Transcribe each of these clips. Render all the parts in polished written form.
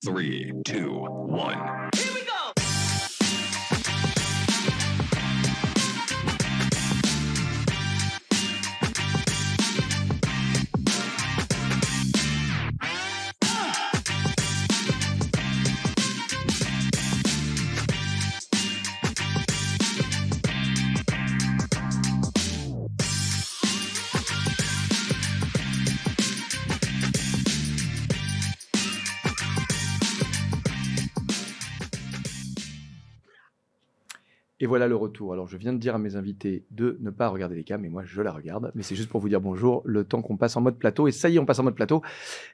3, 2, 1. Et voilà le retour. Alors, je viens de dire à mes invités de ne pas regarder les cams, mais moi, je la regarde. Mais c'est juste pour vous dire bonjour, le temps qu'on passe en mode plateau. Et ça y est, on passe en mode plateau.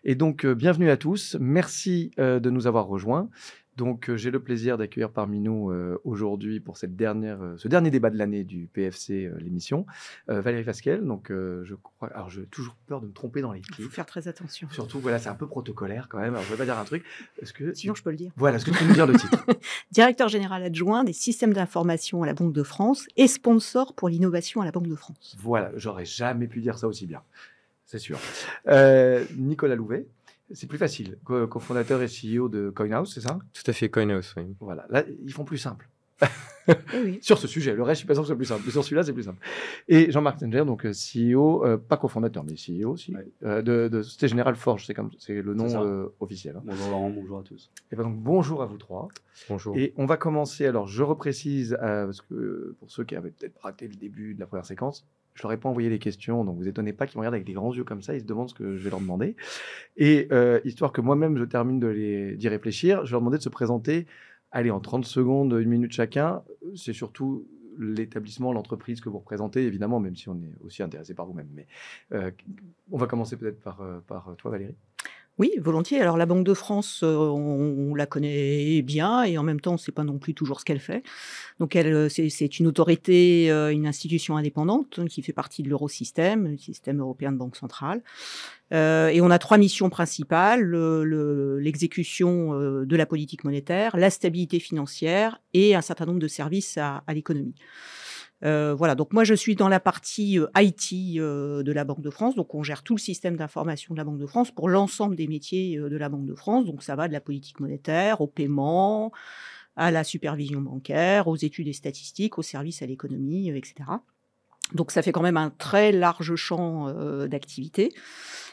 Et donc, bienvenue à tous. Merci de nous avoir rejoints. Donc, j'ai le plaisir d'accueillir parmi nous aujourd'hui pour ce dernier débat de l'année du PFC, l'émission, Valérie Fasquelle. Donc, je crois. Alors, j'ai toujours peur de me tromper dans les Il faut titres. faire très attention. Surtout, voilà, c'est un peu protocolaire quand même. Alors, je vais pas dire un truc. Sinon, je peux le dire. Voilà, est-ce que tu peux nous dire le titre? Directeur général adjoint des systèmes d'information à la Banque de France et sponsor pour l'innovation à la Banque de France. Voilà, j'aurais jamais pu dire ça aussi bien. C'est sûr. Nicolas Louvet. C'est plus facile, cofondateur et CEO de CoinHouse, c'est ça? Tout à fait, CoinHouse, oui. Voilà, là, ils font plus simple. Oui. Sur ce sujet, le reste, je suis pas sûr que ce soit plus simple. Mais sur celui-là, c'est plus simple. Et Jean-Marc Tenger, donc CEO, pas cofondateur, mais CEO aussi, de Société Générale Forge, c'est le nom officiel. Hein. Bonjour Laurent, bonjour à tous. Et ben donc, bonjour à vous trois. Bonjour. Et on va commencer, alors je reprécise, parce que pour ceux qui avaient peut-être raté le début de la première séquence, je leur ai pas envoyé les questions, donc vous étonnez pas qu'ils me regardent avec des grands yeux comme ça, ils se demandent ce que je vais leur demander. Et histoire que moi-même je termine d'y réfléchir, je vais leur demander de se présenter, allez, en 30 secondes, 1 minute chacun. C'est surtout l'établissement, l'entreprise que vous représentez, évidemment, même si on est aussi intéressé par vous-même. Mais on va commencer peut-être par toi, Valérie. Oui, volontiers. Alors, la Banque de France, on la connaît bien et en même temps, on ne sait pas non plus toujours ce qu'elle fait. Donc, c'est une autorité, une institution indépendante qui fait partie de l'Eurosystème, le système européen de banque centrale. Et on a 3 missions principales, l'exécution de la politique monétaire, la stabilité financière et un certain nombre de services à l'économie. Voilà, donc moi je suis dans la partie IT de la Banque de France, donc on gère tout le système d'information de la Banque de France pour l'ensemble des métiers de la Banque de France, donc ça va de la politique monétaire au paiement, à la supervision bancaire, aux études et statistiques, aux services à l'économie, etc. Donc ça fait quand même un très large champ d'activité.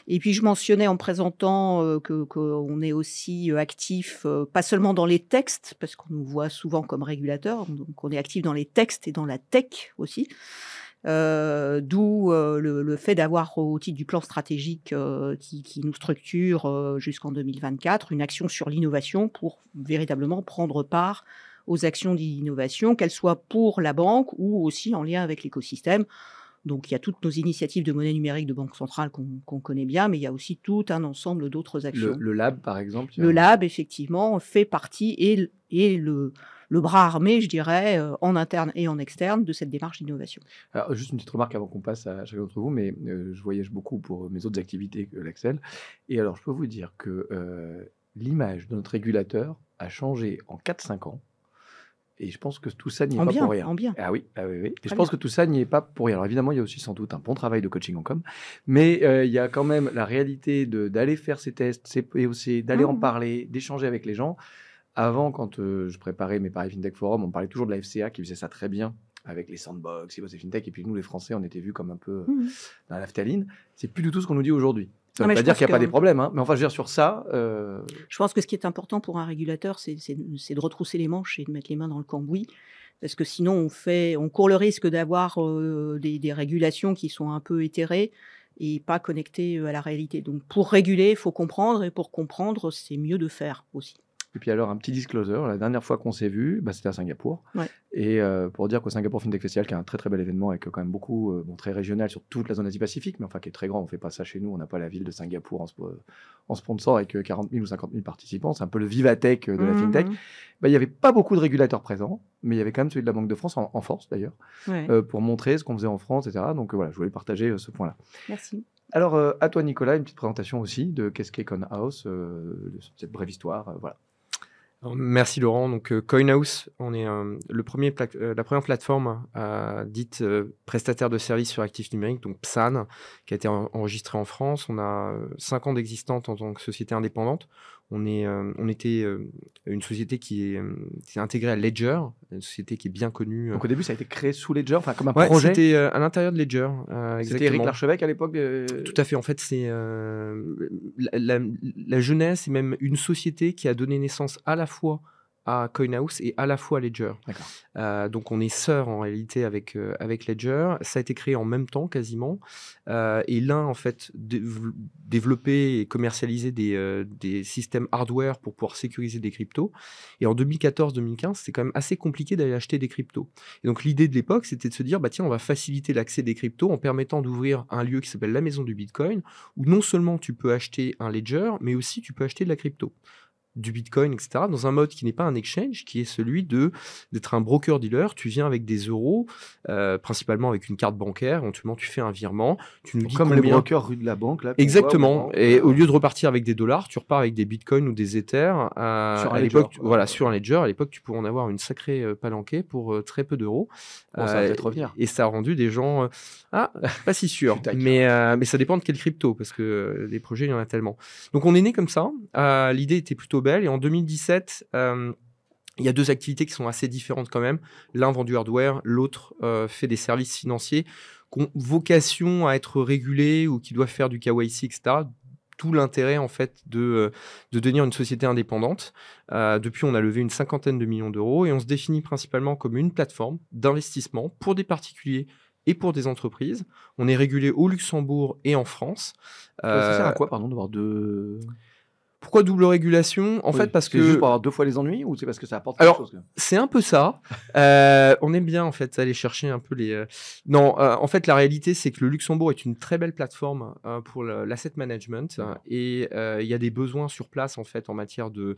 Et puis je mentionnais en présentant qu'on est aussi actif, pas seulement dans les textes, parce qu'on nous voit souvent comme régulateurs, donc on est actif dans les textes et dans la tech aussi. D'où le fait d'avoir au titre du plan stratégique qui nous structure jusqu'en 2024, une action sur l'innovation pour véritablement prendre part aux actions d'innovation, qu'elles soient pour la banque ou aussi en lien avec l'écosystème. Donc, il y a toutes nos initiatives de monnaie numérique de banque centrale qu'on connaît bien, mais il y a aussi tout un ensemble d'autres actions. Le lab, par exemple. Le lab, effectivement, fait partie et le bras armé, je dirais, en interne et en externe de cette démarche d'innovation. Alors, juste une petite remarque avant qu'on passe à chacun d'entre vous, mais je voyage beaucoup pour mes autres activités que l'Excel. Et alors, je peux vous dire que l'image de notre régulateur a changé en 4-5 ans. Et je pense que tout ça n'y est pas pour rien. En bien. Ah oui, oui. Et je pense que tout ça n'y est pas pour rien. Alors évidemment, il y a aussi sans doute un bon travail de coaching en com, mais il y a quand même la réalité d'aller faire ces tests, ces POC, d'aller en parler, d'échanger avec les gens. Avant, quand je préparais mes Paris FinTech Forum, on parlait toujours de la FCA qui faisait ça très bien avec les sandbox, les FinTech, et puis nous, les Français, on était vus comme un peu dans la naphtaline. C'est plus du tout ce qu'on nous dit aujourd'hui. Ça ne veut pas dire qu'il n'y a pas des problèmes, hein, mais enfin, je veux dire, sur ça... Je pense que ce qui est important pour un régulateur, c'est de retrousser les manches et de mettre les mains dans le cambouis, parce que sinon, on court le risque d'avoir des régulations qui sont un peu éthérées et pas connectées à la réalité. Donc, pour réguler, il faut comprendre, et pour comprendre, c'est mieux de faire aussi. Et puis alors, un petit disclosure, la dernière fois qu'on s'est vu, c'était à Singapour. Ouais. Et pour dire qu'au Singapour FinTech Festival, qui est un très très bel événement avec quand même beaucoup, très régional sur toute la zone Asie-Pacifique, mais enfin qui est très grand, on ne fait pas ça chez nous, on n'a pas la ville de Singapour en sponsor avec 40 000 ou 50 000 participants, c'est un peu le Vivatech de la FinTech. Il n'y avait pas beaucoup de régulateurs présents, mais il y avait quand même celui de la Banque de France, en force d'ailleurs, pour montrer ce qu'on faisait en France, etc. Donc voilà, je voulais partager ce point-là. Merci. Alors, à toi Nicolas, une petite présentation aussi de qu'est-ce qu'est CoinHouse, cette brève histoire, voilà. Alors, merci Laurent. Donc CoinHouse, on est la première plateforme dite prestataire de services sur actifs numériques, donc PSAN, qui a été enregistrée en France. On a 5 ans d'existence en tant que société indépendante. On était une société qui s'est intégrée à Ledger, une société qui est bien connue. Donc au début, ça a été créé sous Ledger, enfin comme un Ouais, projet. c'était à l'intérieur de Ledger. C'était Éric Larchevêque à l'époque. Tout à fait. En fait, c'est la jeunesse et même une société qui a donné naissance à la fois à CoinHouse et à la fois à Ledger. D'accord. Donc on est sœurs en réalité avec Ledger. Ça a été créé en même temps quasiment. Et l'un en fait développé et commercialisé des systèmes hardware pour pouvoir sécuriser des cryptos. Et en 2014-2015, c'est quand même assez compliqué d'aller acheter des cryptos. Et donc l'idée de l'époque, c'était de se dire, bah tiens, on va faciliter l'accès des cryptos en permettant d'ouvrir un lieu qui s'appelle la Maison du Bitcoin, où non seulement tu peux acheter un Ledger, mais aussi tu peux acheter de la crypto, du Bitcoin, etc., dans un mode qui n'est pas un exchange, qui est celui d'être un broker-dealer. Tu viens avec des euros, principalement avec une carte bancaire, éventuellement tu fais un virement, tu nous dis Comme combien... les brokers rue de la banque, là. Exactement, et au lieu de repartir avec des dollars, tu repars avec des bitcoins ou des ethers. Sur un à ledger. l'époque, voilà, sur un ledger. À l'époque, tu pouvais en avoir une sacrée palanquée pour très peu d'euros. Bon, ça va peut-être revenir. Et ça a rendu des gens... pas si sûr. Tu taques. Mais ça dépend de quelle crypto, parce que les projets, il y en a tellement. Donc on est né comme ça. L'idée était plutôt belle. Et en 2017... il y a deux activités qui sont assez différentes quand même. L'un vend du hardware, l'autre fait des services financiers qui ont vocation à être régulés ou qui doivent faire du KYC, etc. Tout l'intérêt en fait de devenir une société indépendante. Depuis, on a levé une 50aine de millions d'euros et on se définit principalement comme une plateforme d'investissement pour des particuliers et pour des entreprises. On est régulé au Luxembourg et en France. Ça sert à quoi, pardon, d'avoir deux... Pourquoi double régulation? En fait, parce C'est que... juste pour avoir deux fois les ennuis ou c'est parce que ça apporte Alors, quelque chose? c'est un peu ça. On aime bien, en fait, aller chercher un peu les... Non, en fait, la réalité, c'est que le Luxembourg est une très belle plateforme pour l'asset management. Et il y a des besoins sur place, en fait, en matière de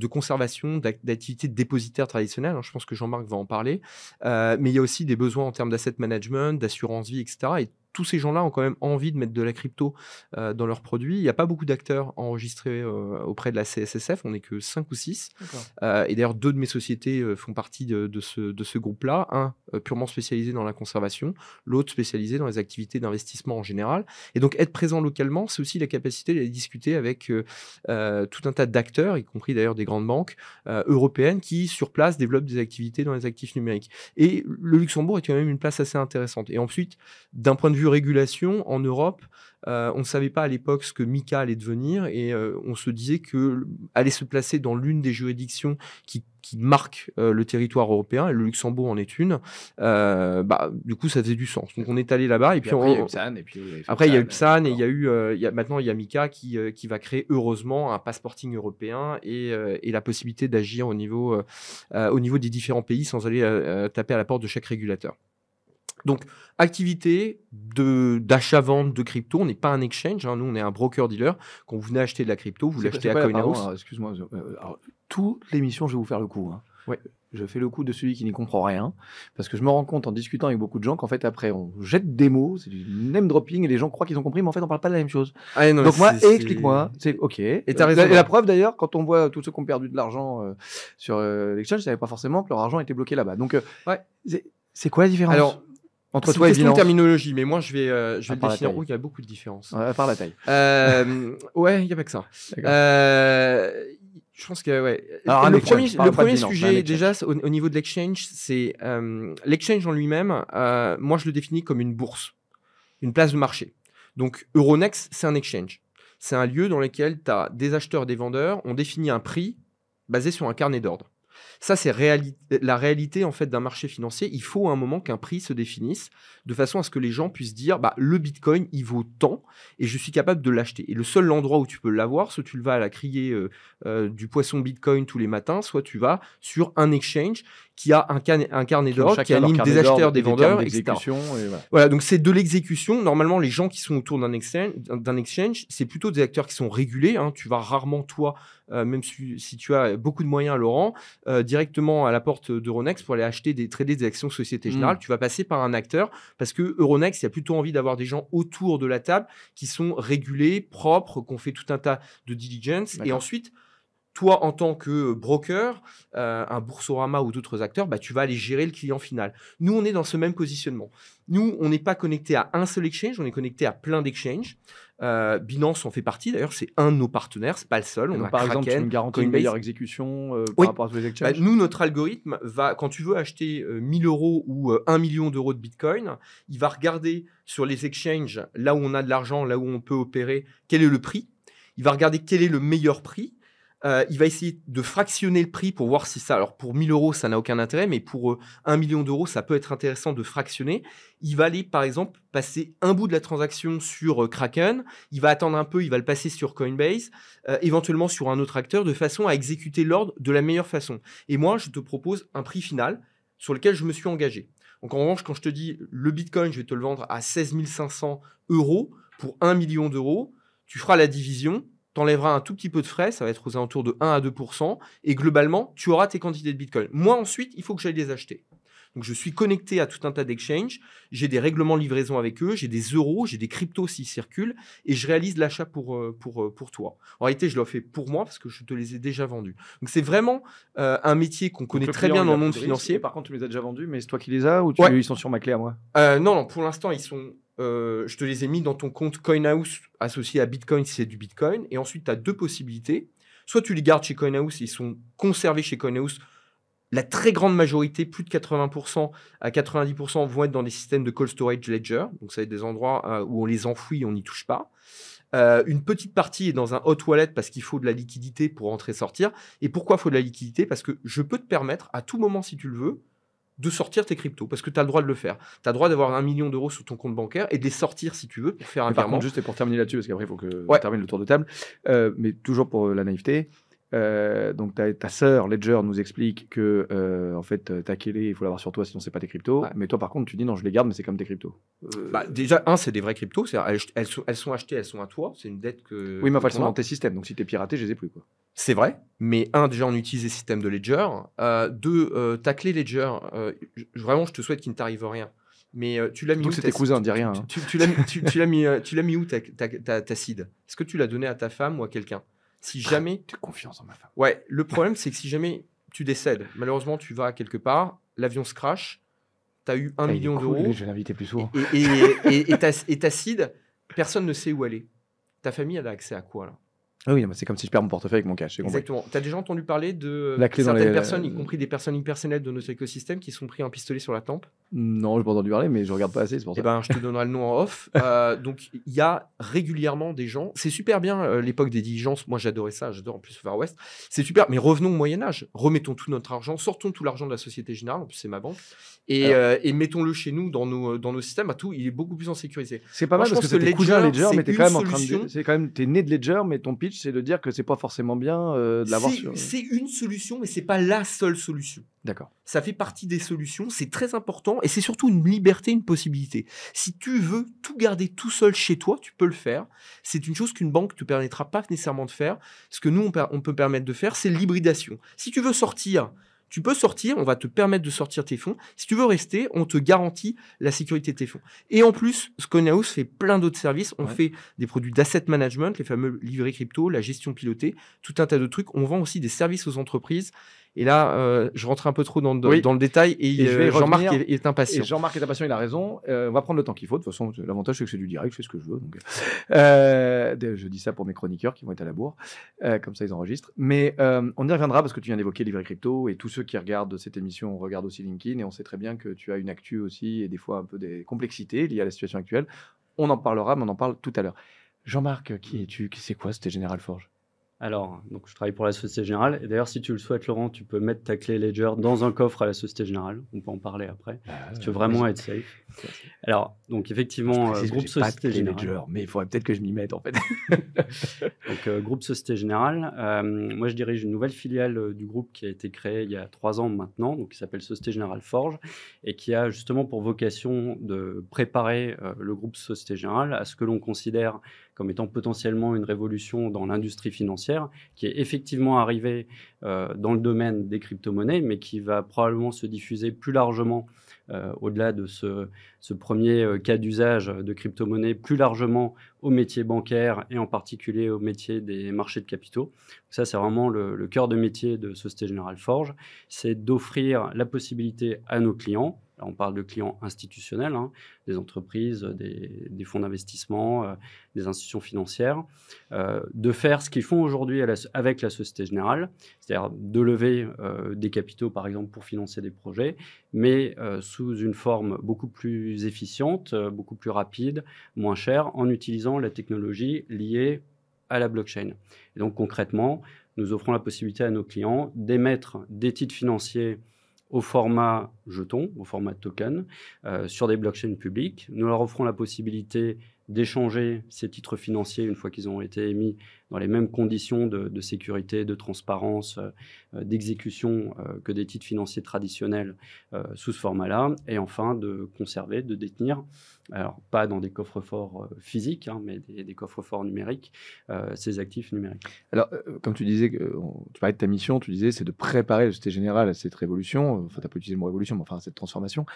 conservation, d'activités de dépositaires traditionnels. Je pense que Jean-Marc va en parler. Mais il y a aussi des besoins en termes d'asset management, d'assurance vie, etc. Et tous ces gens-là ont quand même envie de mettre de la crypto dans leurs produits. Il n'y a pas beaucoup d'acteurs enregistrés auprès de la CSSF, on n'est que 5 ou 6. Et d'ailleurs, 2 de mes sociétés font partie de ce groupe-là. Un purement spécialisé dans la conservation, l'autre spécialisé dans les activités d'investissement en général. Et donc, être présent localement, c'est aussi la capacité d'aller discuter avec tout un tas d'acteurs, y compris d'ailleurs des grandes banques européennes qui, sur place, développent des activités dans les actifs numériques. Et le Luxembourg est quand même une place assez intéressante. Et ensuite, d'un point de vue régulation, en Europe, on ne savait pas à l'époque ce que MiCA allait devenir et on se disait que allait se placer dans l'une des juridictions qui marque le territoire européen, et le Luxembourg en est une. Du coup, ça faisait du sens. Donc, on est allé là-bas. Et puis après, il y a eu PSAN. Après, il y a eu PSAN et maintenant, il y a MiCA qui va créer, heureusement, un passeporting européen et la possibilité d'agir au niveau des différents pays sans aller taper à la porte de chaque régulateur. Donc, activité d'achat-vente de crypto, on n'est pas un exchange, nous on est un broker-dealer. Quand vous venez acheter de la crypto, vous l'achetez à CoinHouse. Excuse-moi, toute l'émission, je vais vous faire le coup. Ouais. Je fais le coup de celui qui n'y comprend rien, parce que je me rends compte en discutant avec beaucoup de gens qu'en fait après on jette des mots, c'est du name dropping et les gens croient qu'ils ont compris, mais en fait on parle pas de la même chose. Non, donc moi, explique-moi, c'est ok. Et t'as raison. Et la preuve d'ailleurs, quand on voit tous ceux qui ont perdu de l'argent sur l'exchange, je savais pas forcément que leur argent était bloqué là-bas. Donc c'est quoi la différence? Alors, entre c'est toi une et question de Binance. terminologie, mais moi je vais le définir. Il y a beaucoup de différences. À part la taille. Ouais, il n'y a pas que ça. Je pense que Alors, le premier sujet déjà au niveau de l'exchange, c'est l'exchange en lui-même. Moi, je le définis comme une bourse, une place de marché. Donc, Euronext, c'est un exchange. C'est un lieu dans lequel tu as des acheteurs, des vendeurs. On définit un prix basé sur un carnet d'ordre. Ça, c'est la réalité en fait d'un marché financier. Il faut à un moment qu'un prix se définisse de façon à ce que les gens puissent dire le Bitcoin, il vaut tant et je suis capable de l'acheter. Et le seul endroit où tu peux l'avoir, soit tu le vas à la criée du poisson Bitcoin tous les matins, soit tu vas sur un exchange qui a un carnet d'ordre, qui anime des acheteurs, des vendeurs, etc. Voilà, donc c'est de l'exécution. Normalement, les gens qui sont autour d'un exchange, c'est plutôt des acteurs qui sont régulés. Tu vas rarement, toi, même si tu as beaucoup de moyens, Laurent, directement à la porte d'Euronext pour aller trader des actions Société Générale. Tu vas passer par un acteur parce que Euronext, il y a plutôt envie d'avoir des gens autour de la table qui sont régulés, propres, qu'on fait tout un tas de diligence. Et ensuite, toi, en tant que broker, un Boursorama ou d'autres acteurs, tu vas aller gérer le client final. Nous, on est dans ce même positionnement. Nous, on n'est pas connecté à un seul exchange, on est connecté à plein d'exchanges. Binance en fait partie, d'ailleurs, c'est un de nos partenaires, c'est pas le seul. Et On donc, a par exemple, tu Kraken, me garantis une Coinbase. meilleure exécution par Oui. rapport à tous les exchanges? Nous, notre algorithme va, quand tu veux acheter 1000 euros ou 1 million d'euros de Bitcoin, il va regarder sur les exchanges, là où on a de l'argent, là où on peut opérer, quel est le prix. Il va regarder quel est le meilleur prix. Il va essayer de fractionner le prix pour voir si ça... Alors, pour 1000 euros, ça n'a aucun intérêt, mais pour 1 million d'euros, ça peut être intéressant de fractionner. Il va aller, par exemple, passer un bout de la transaction sur Kraken. Il va attendre un peu, il va le passer sur Coinbase, éventuellement sur un autre acteur, de façon à exécuter l'ordre de la meilleure façon. Et moi, je te propose un prix final sur lequel je me suis engagé. Donc, en revanche, quand je te dis le Bitcoin, je vais te le vendre à 16 500 euros pour 1 million d'euros, tu feras la division, tu enlèveras un tout petit peu de frais, ça va être aux alentours de 1 à 2%, et globalement, tu auras tes quantités de Bitcoin. Moi, ensuite, il faut que j'aille les acheter. Donc, je suis connecté à tout un tas d'exchanges, j'ai des règlements de livraison avec eux, j'ai des euros, j'ai des cryptos s'ils circulent, et je réalise l'achat pour toi. En réalité, je le fais pour moi parce que je te les ai déjà vendus. Donc, c'est vraiment un métier qu'on connaît très bien dans le monde financier. Par contre, tu me les as déjà vendus, mais c'est toi qui les as ou ils sont sur ma clé à moi? Non, pour l'instant, ils sont... je te les ai mis dans ton compte CoinHouse associé à Bitcoin si c'est du Bitcoin. Et ensuite, tu as deux possibilités. Soit tu les gardes chez CoinHouse, ils sont conservés chez CoinHouse. La très grande majorité, plus de 80% à 90%, vont être dans des systèmes de cold storage ledger. Donc, ça va être des endroits où on les enfouit, on n'y touche pas. Une petite partie est dans un hot wallet parce qu'il faut de la liquidité pour rentrer-sortir. Et pourquoi il faut de la liquidité? Parce que je peux te permettre, à tout moment, si tu le veux, de sortir tes cryptos, parce que tu as le droit de le faire. Tu as le droit d'avoir 1 million d'euros sur ton compte bancaire et de les sortir si tu veux pour faire un Par virement. contre, juste pour terminer là-dessus, parce qu'après, il faut que on termine le tour de table, mais toujours pour la naïveté. Donc, ta sœur Ledger nous explique que en fait, ta clé, il faut l'avoir sur toi, sinon c'est pas tes cryptos. Ouais. Mais toi, par contre, tu dis non, je les garde, mais c'est comme tes cryptos. Déjà, c'est des vrais cryptos, elles sont achetées, elles sont à toi, c'est une dette que... Oui, mais enfin, elles qu'on sont a. dans tes systèmes, donc si t'es piraté, je les ai plus, quoi. C'est vrai, mais déjà, on utilise les systèmes de Ledger. Ta clé Ledger, vraiment, je te souhaite qu'il ne t'arrive rien. Mais tu l'as mis Surtout où que c'est tes cousins, dis rien. Hein. Tu l'as mis où ta seed? Est-ce que tu l'as donné à ta femme ou à quelqu'un? Si jamais... Tu as confiance en ma femme. Ouais, le problème, c'est que si jamais tu décèdes, malheureusement, tu vas quelque part, l'avion se crache, tu as eu 1 million d'euros. Je vais l'inviter plus souvent. Et ta seed, personne ne sait où elle est. Ta famille, elle a accès à quoi, là? Ah oui, c'est comme si je perds mon portefeuille avec mon cash. Exactement. Tu as déjà entendu parler de La clé dans certaines les- personnes, y compris des personnes impersonnelles de notre écosystème, qui sont pris un pistolet sur la tempe? Non, je n'ai pas entendu parler, mais je regarde pas assez, c'est pour Eh ça. ben, je te donnerai le nom en off. Donc, il y a régulièrement des gens. C'est super bien, l'époque des diligences. Moi, j'adorais ça. J'adore en plus Far West. C'est super. Mais revenons au Moyen-Âge. Remettons tout notre argent. Sortons tout l'argent de la Société Générale. En plus, c'est ma banque. Et mettons-le chez nous, dans nos systèmes. Tout, il est beaucoup plus en sécurité. C'est pas Moi, mal je parce que pense que c'est tes cousins Ledger, Ledger, c'est mais t'es une quand même en train solution. de. C'est quand même, t'es né de Ledger, mais ton pitch, c'est de dire que c'est pas forcément bien de l'avoir sur. C'est une solution, mais c'est pas la seule solution. D'accord. Ça fait partie des solutions, c'est très important et c'est surtout une liberté, une possibilité. Si tu veux tout garder tout seul chez toi, tu peux le faire. C'est une chose qu'une banque ne te permettra pas nécessairement de faire. Ce que nous, on peut permettre de faire, c'est l'hybridation. Si tu veux sortir, tu peux sortir, on va te permettre de sortir tes fonds. Si tu veux rester, on te garantit la sécurité de tes fonds. Et en plus, CoinHouse fait plein d'autres services. On fait des produits d'asset management, les fameux livrets crypto, la gestion pilotée, tout un tas de trucs. On vend aussi des services aux entreprises. Et là, je rentre un peu trop dans le détail et je vais Jean-Marc revenir. est impatient. Et Jean-Marc est impatient, il a raison. On va prendre le temps qu'il faut. De toute façon, l'avantage, c'est que c'est du direct, je fais ce que je veux. Donc, je dis ça pour mes chroniqueurs qui vont être à la bourre. Comme ça, ils enregistrent. Mais on y reviendra parce que tu viens d'évoquer Livret Crypto et tous ceux qui regardent cette émission regardent aussi LinkedIn. Et on sait très bien que tu as une actu aussi et des fois un peu des complexités liées à la situation actuelle. On en parlera, mais on en parle tout à l'heure. Jean-Marc, qui es-tu? C'est quoi Société Générale Forge? Alors, donc, je travaille pour la Société Générale. Et d'ailleurs, si tu le souhaites, Laurent, tu peux mettre ta clé Ledger dans un coffre à la Société Générale. On peut en parler après. Si tu veux vraiment être safe. Alors, donc, effectivement, groupe Société Générale. Ledger, mais il faudrait peut-être que je m'y mette, en fait. Donc, groupe Société Générale. Moi, je dirige une nouvelle filiale du groupe qui a été créée il y a 3 ans maintenant, donc qui s'appelle Société Générale Forge, et qui a justement pour vocation de préparer le groupe Société Générale à ce que l'on considère comme étant potentiellement une révolution dans l'industrie financière, qui est effectivement arrivée dans le domaine des crypto-monnaies, mais qui va probablement se diffuser plus largement au-delà de ce premier cas d'usage de crypto-monnaie, plus largement au métier bancaire et en particulier au métier des marchés de capitaux. Ça, c'est vraiment le cœur de métier de Société Générale Forge, c'est d'offrir la possibilité à nos clients, là on parle de clients institutionnels, hein, des entreprises, des fonds d'investissement, des institutions financières, de faire ce qu'ils font aujourd'hui avec la Société Générale, c'est-à-dire de lever des capitaux, par exemple, pour financer des projets, mais sous une forme beaucoup plus efficiente, beaucoup plus rapide, moins chère, en utilisant la technologie liée à la blockchain. Et donc, concrètement, nous offrons la possibilité à nos clients d'émettre des titres financiers au format jeton, au format token, sur des blockchains publiques. Nous leur offrons la possibilité d'échanger ces titres financiers une fois qu'ils ont été émis dans les mêmes conditions de sécurité, de transparence, d'exécution que des titres financiers traditionnels sous ce format-là. Et enfin, de conserver, de détenir, alors pas dans des coffres-forts physiques, hein, mais des coffres-forts numériques, ces actifs numériques. Alors, comme tu disais, tu parlais de ta mission, tu disais c'est de préparer la Société Générale à cette révolution, enfin tu n'as pas utilisé le mot révolution, mais enfin à cette transformation.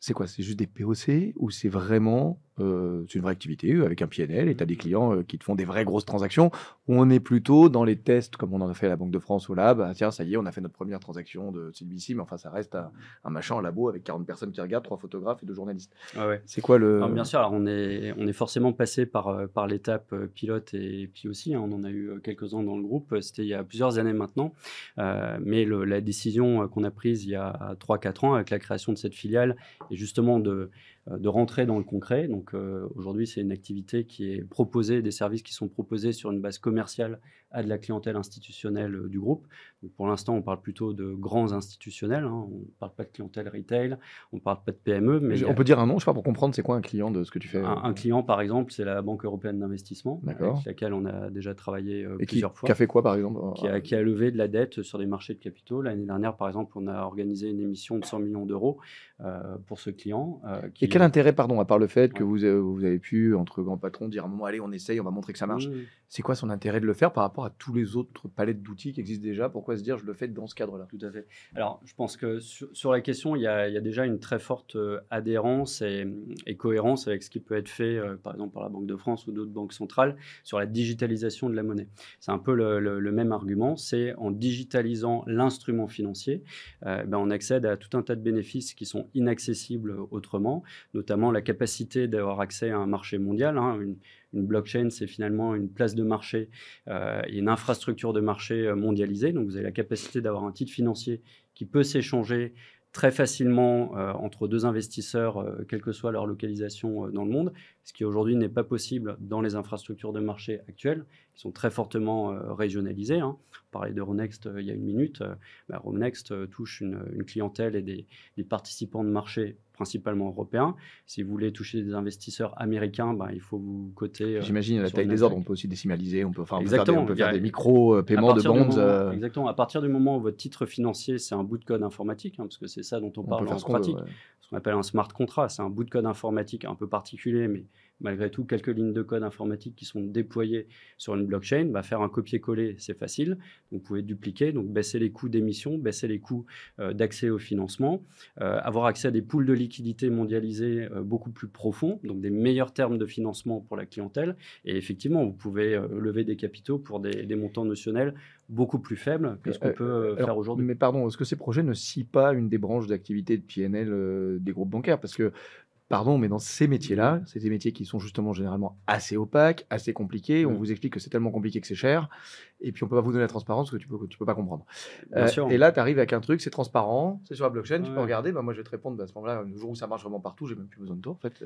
C'est quoi? C'est juste des POC ou c'est vraiment c'est une vraie activité avec un PNL et tu as des clients qui te font des vraies grosses transactions ou on est plutôt dans les tests comme on en a fait à la Banque de France au lab, tiens ça y est on a fait notre première transaction de CBC mais enfin ça reste un machin en labo avec 40 personnes qui regardent, 3 photographes et 2 journalistes. Ah ouais. C'est quoi le... Alors, bien sûr, alors on est forcément passé par l'étape pilote et POC, hein, on en a eu quelques-uns dans le groupe, c'était il y a plusieurs années maintenant, mais la décision qu'on a prise il y a 3-4 ans avec la création de cette filiale est justement de rentrer dans le concret. Donc aujourd'hui, c'est une activité qui est proposée, des services qui sont proposés sur une base commerciale à de la clientèle institutionnelle du groupe. Donc, pour l'instant, on parle plutôt de grands institutionnels, hein. On ne parle pas de clientèle retail, on ne parle pas de PME. Mais on peut dire un nom, je sais pas, pour comprendre c'est quoi un client de ce que tu fais. Un client, par exemple, c'est la Banque européenne d'investissement, avec laquelle on a déjà travaillé plusieurs fois. Qui a fait quoi, par exemple? Qui a levé de la dette sur des marchés de capitaux. L'année dernière, par exemple, on a organisé une émission de 100 millions d'euros pour ce client. Et quel intérêt, pardon, à part le fait que vous avez pu, entre grands patrons, dire à un moment, allez, on essaye, on va montrer que ça marche. C'est quoi son intérêt de le faire par rapport à tous les autres palettes d'outils qui existent déjà? Pourquoi se dire, je le fais dans ce cadre-là? Tout à fait. Alors, je pense que sur la question, il y a déjà une très forte adhérence et cohérence avec ce qui peut être fait, par exemple, par la Banque de France ou d'autres banques centrales sur la digitalisation de la monnaie. C'est un peu le même argument, c'est en digitalisant l'instrument financier, on accède à tout un tas de bénéfices qui sont inaccessibles autrement, notamment la capacité d'avoir accès à un marché mondial, hein. Une blockchain, c'est finalement une place de marché et une infrastructure de marché mondialisée. Donc, vous avez la capacité d'avoir un titre financier qui peut s'échanger très facilement entre deux investisseurs, quelle que soit leur localisation dans le monde, ce qui aujourd'hui n'est pas possible dans les infrastructures de marché actuelles, qui sont très fortement régionalisées, hein. On parlait d'Euronext il y a une minute. Euronext touche une clientèle et des participants de marché principalement européens. Si vous voulez toucher des investisseurs américains, il faut vous coter. J'imagine, la taille des ordres, on peut aussi décimaliser, on peut faire des micro-paiements de bonds. Exactement. À partir du moment où votre titre financier, c'est un bout de code informatique, hein, parce que c'est ça dont on parle en pratique, ce qu'on appelle un smart contract, c'est un bout de code informatique un peu particulier, mais malgré tout, quelques lignes de code informatique qui sont déployées sur une blockchain. Faire un copier-coller, c'est facile. Donc, vous pouvez dupliquer, donc baisser les coûts d'émission, baisser les coûts d'accès au financement, avoir accès à des pools de liquidités mondialisés beaucoup plus profonds, donc des meilleurs termes de financement pour la clientèle. Et effectivement, vous pouvez lever des capitaux pour des montants notionnels beaucoup plus faibles que ce qu'on peut faire aujourd'hui. Mais pardon, est-ce que ces projets ne scient pas une des branches d'activité de PNL des groupes bancaires? Parce que pardon, mais dans ces métiers-là, c'est des métiers qui sont justement généralement assez opaques, assez compliqués. On vous explique que c'est tellement compliqué que c'est cher. Et puis, on ne peut pas vous donner la transparence que tu peux pas comprendre. Et là, tu arrives avec un truc, c'est transparent, c'est sur la blockchain, tu peux regarder. Moi, je vais te répondre à ce moment-là, le jour où ça marche vraiment partout, j'ai même plus besoin de toi. En fait,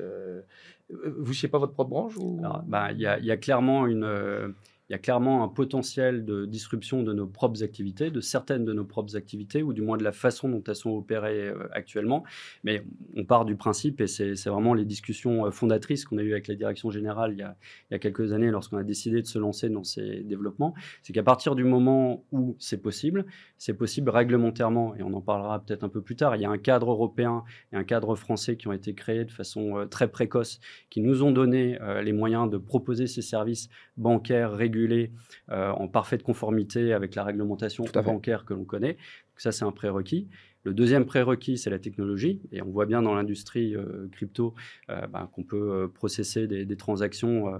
vous ne savez pas votre propre branche ou... Il y a clairement il y a clairement un potentiel de disruption de nos propres activités, de certaines de nos propres activités, ou du moins de la façon dont elles sont opérées actuellement. Mais on part du principe, et c'est vraiment les discussions fondatrices qu'on a eues avec la direction générale il y a quelques années lorsqu'on a décidé de se lancer dans ces développements, c'est qu'à partir du moment où c'est possible réglementairement, et on en parlera peut-être un peu plus tard, il y a un cadre européen et un cadre français qui ont été créés de façon très précoce, qui nous ont donné les moyens de proposer ces services bancaires régulés régulé en parfaite conformité avec la réglementation Tout à fait. bancaire que l'on connaît. Donc ça, c'est un prérequis. Le deuxième prérequis, c'est la technologie. Et on voit bien dans l'industrie crypto qu'on peut processer des transactions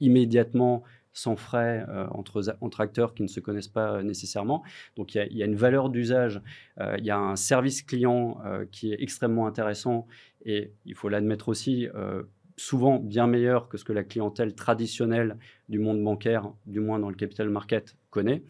immédiatement, sans frais, entre acteurs qui ne se connaissent pas nécessairement. Donc, il y a une valeur d'usage, il y a un service client qui est extrêmement intéressant et il faut l'admettre aussi, souvent bien meilleur que ce que la clientèle traditionnelle du monde bancaire, du moins dans le capital market, connaît.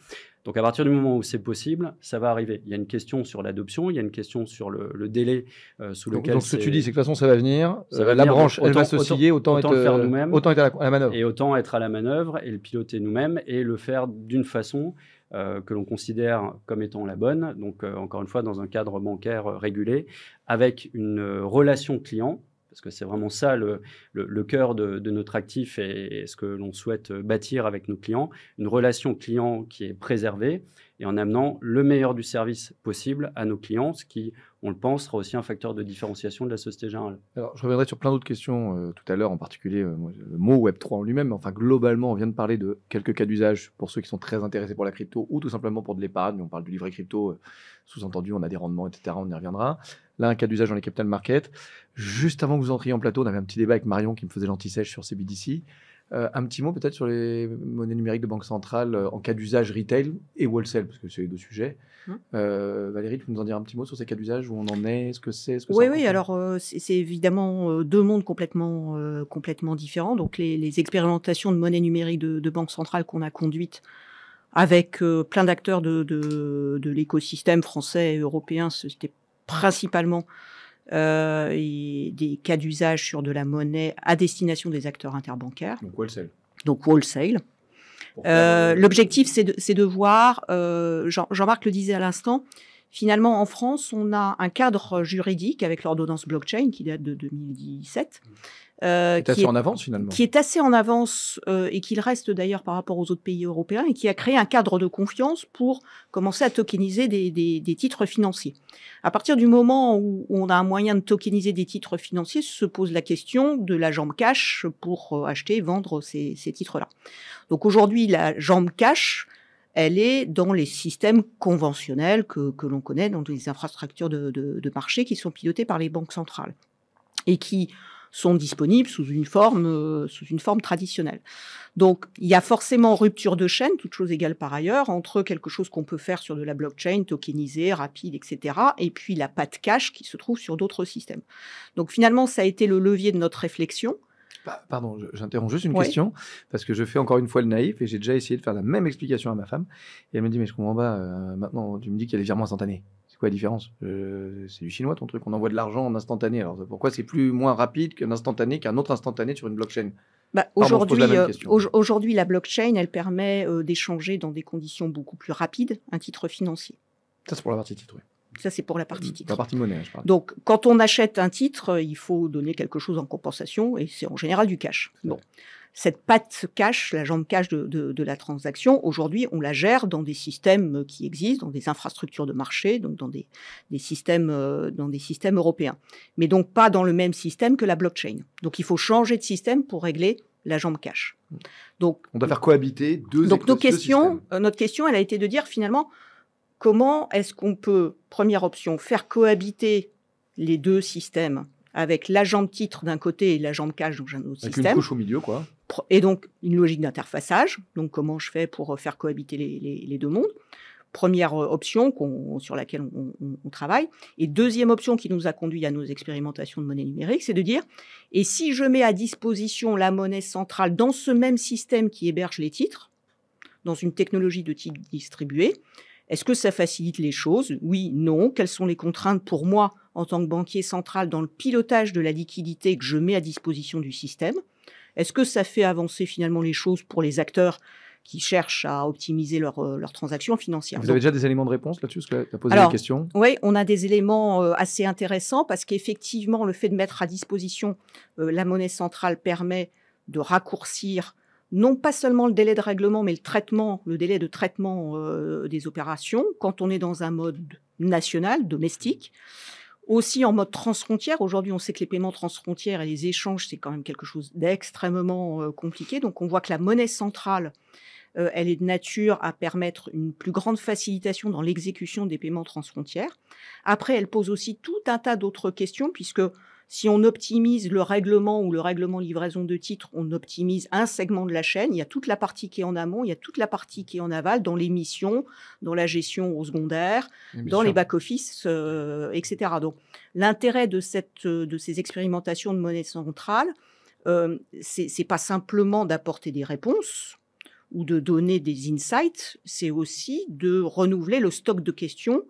Donc, à partir du moment où c'est possible, ça va arriver. Il y a une question sur l'adoption, il y a une question sur le délai sous lequel Donc ce que tu dis, c'est que de toute façon, ça va venir. Ça va la venir, branche, donc elle va autant- s'osciller, autant autant être, le faire nous-mêmes. autant être à la manœuvre. et autant être à la manœuvre et le piloter nous-mêmes et le faire d'une façon que l'on considère comme étant la bonne. Donc, encore une fois, dans un cadre bancaire régulé, avec une relation client, parce que c'est vraiment ça le cœur de notre actif et ce que l'on souhaite bâtir avec nos clients, une relation client qui est préservée et en amenant le meilleur du service possible à nos clients, ce qui, on le pense, sera aussi un facteur de différenciation de la Société Générale. Alors, je reviendrai sur plein d'autres questions tout à l'heure, en particulier moi, le mot Web3 en lui-même. Enfin, globalement, on vient de parler de quelques cas d'usage pour ceux qui sont très intéressés pour la crypto ou tout simplement pour de l'épargne. On parle du livret crypto, sous-entendu, on a des rendements, etc. On y reviendra. Là, un cas d'usage dans les capital markets. Juste avant que vous entriez en plateau, on avait un petit débat avec Marion qui me faisait l'anti-sèche sur CBDC. Un petit mot peut-être sur les monnaies numériques de banque centrale en cas d'usage retail et wholesale, parce que c'est les deux sujets. Valérie, tu peux nous en dire un petit mot sur ces cas d'usage, où on en est, ce que c'est, ce que Oui, ça oui, rencontre alors c'est évidemment deux mondes complètement différents. Donc les expérimentations de monnaie numérique de banque centrale qu'on a conduites avec plein d'acteurs de l'écosystème français et européen, c'était principalement des cas d'usage sur de la monnaie à destination des acteurs interbancaires, Donc wholesale. donc wholesale. Pour faire, L'objectif, c'est de voir, Jean-Marc le disait à l'instant, finalement, en France, on a un cadre juridique avec l'ordonnance blockchain qui date de 2017, c'est assez en avance finalement. qui est assez en avance et qu'il reste d'ailleurs par rapport aux autres pays européens et qui a créé un cadre de confiance pour commencer à tokeniser des titres financiers. À partir du moment où on a un moyen de tokeniser des titres financiers, se pose la question de la jambe cash pour acheter et vendre ces titres-là. Donc aujourd'hui, la jambe cash, elle est dans les systèmes conventionnels que l'on connaît, dans les infrastructures de marché qui sont pilotées par les banques centrales et qui sont disponibles sous une forme traditionnelle. Donc, il y a forcément rupture de chaîne, toute chose égale par ailleurs, entre quelque chose qu'on peut faire sur de la blockchain, tokenisé, rapide, etc., et puis la patte cash qui se trouve sur d'autres systèmes. Donc, finalement, ça a été le levier de notre réflexion. Pardon, j'interromps juste une Ouais. question, parce que je fais encore une fois le naïf, et j'ai déjà essayé de faire la même explication à ma femme, et elle me dit, mais je comprends pas, maintenant tu me dis qu'il y a des virements instantanés. C'est quoi la différence? C'est du chinois ton truc, on envoie de l'argent en instantané, alors pourquoi c'est moins rapide qu'un instantané, qu'un autre instantané sur une blockchain? Pardon, je pose la même question. Aujourd'hui, la blockchain, elle permet d'échanger dans des conditions beaucoup plus rapides un titre financier. Ça c'est pour la partie titre, oui. Ça, c'est pour la partie titre. La partie monnaie, je parle. Donc, quand on achète un titre, il faut donner quelque chose en compensation, et c'est en général du cash. Bon. Cette patte cash, la jambe cash de la transaction, aujourd'hui, on la gère dans des systèmes qui existent, dans des infrastructures de marché, donc dans des systèmes européens. Mais donc pas dans le même système que la blockchain. Donc, il faut changer de système pour régler la jambe cash. Donc, on doit faire cohabiter deux donc notre systèmes. question, elle a été de dire finalement, comment est-ce qu'on peut, première option, faire cohabiter les deux systèmes avec la jambe titre d'un côté et la jambe cash dans un autre avec système. Une couche au milieu, quoi. Et donc, une logique d'interfaçage. Donc, comment je fais pour faire cohabiter les deux mondes? Première option sur laquelle on travaille. Et deuxième option qui nous a conduit à nos expérimentations de monnaie numérique, c'est de dire, et si je mets à disposition la monnaie centrale dans ce même système qui héberge les titres, dans une technologie de type distribué, est-ce que ça facilite les choses? Oui, non. Quelles sont les contraintes pour moi, en tant que banquier central, dans le pilotage de la liquidité que je mets à disposition du système? Est-ce que ça fait avancer finalement les choses pour les acteurs qui cherchent à optimiser leurs transactions financières? Vous avez déjà des éléments de réponse là-dessus? Parce que tu as posé Alors, la question. Oui, on a des éléments assez intéressants parce qu'effectivement, le fait de mettre à disposition la monnaie centrale permet de raccourcir non pas seulement le délai de règlement, mais le délai de traitement des opérations quand on est dans un mode national, domestique. Aussi en mode transfrontière. Aujourd'hui, on sait que les paiements transfrontières et les échanges, c'est quand même quelque chose d'extrêmement compliqué. Donc, on voit que la monnaie centrale elle est de nature à permettre une plus grande facilitation dans l'exécution des paiements transfrontières. Après, elle pose aussi tout un tas d'autres questions, puisque si on optimise le règlement ou le règlement livraison de titres, on optimise un segment de la chaîne. Il y a toute la partie qui est en amont, il y a toute la partie qui est en aval, dans l'émission, dans la gestion au secondaire, dans les back-office, etc. Donc, l'intérêt de ces expérimentations de monnaie centrale, c'est pas simplement d'apporter des réponses ou de donner des insights, c'est aussi de renouveler le stock de questions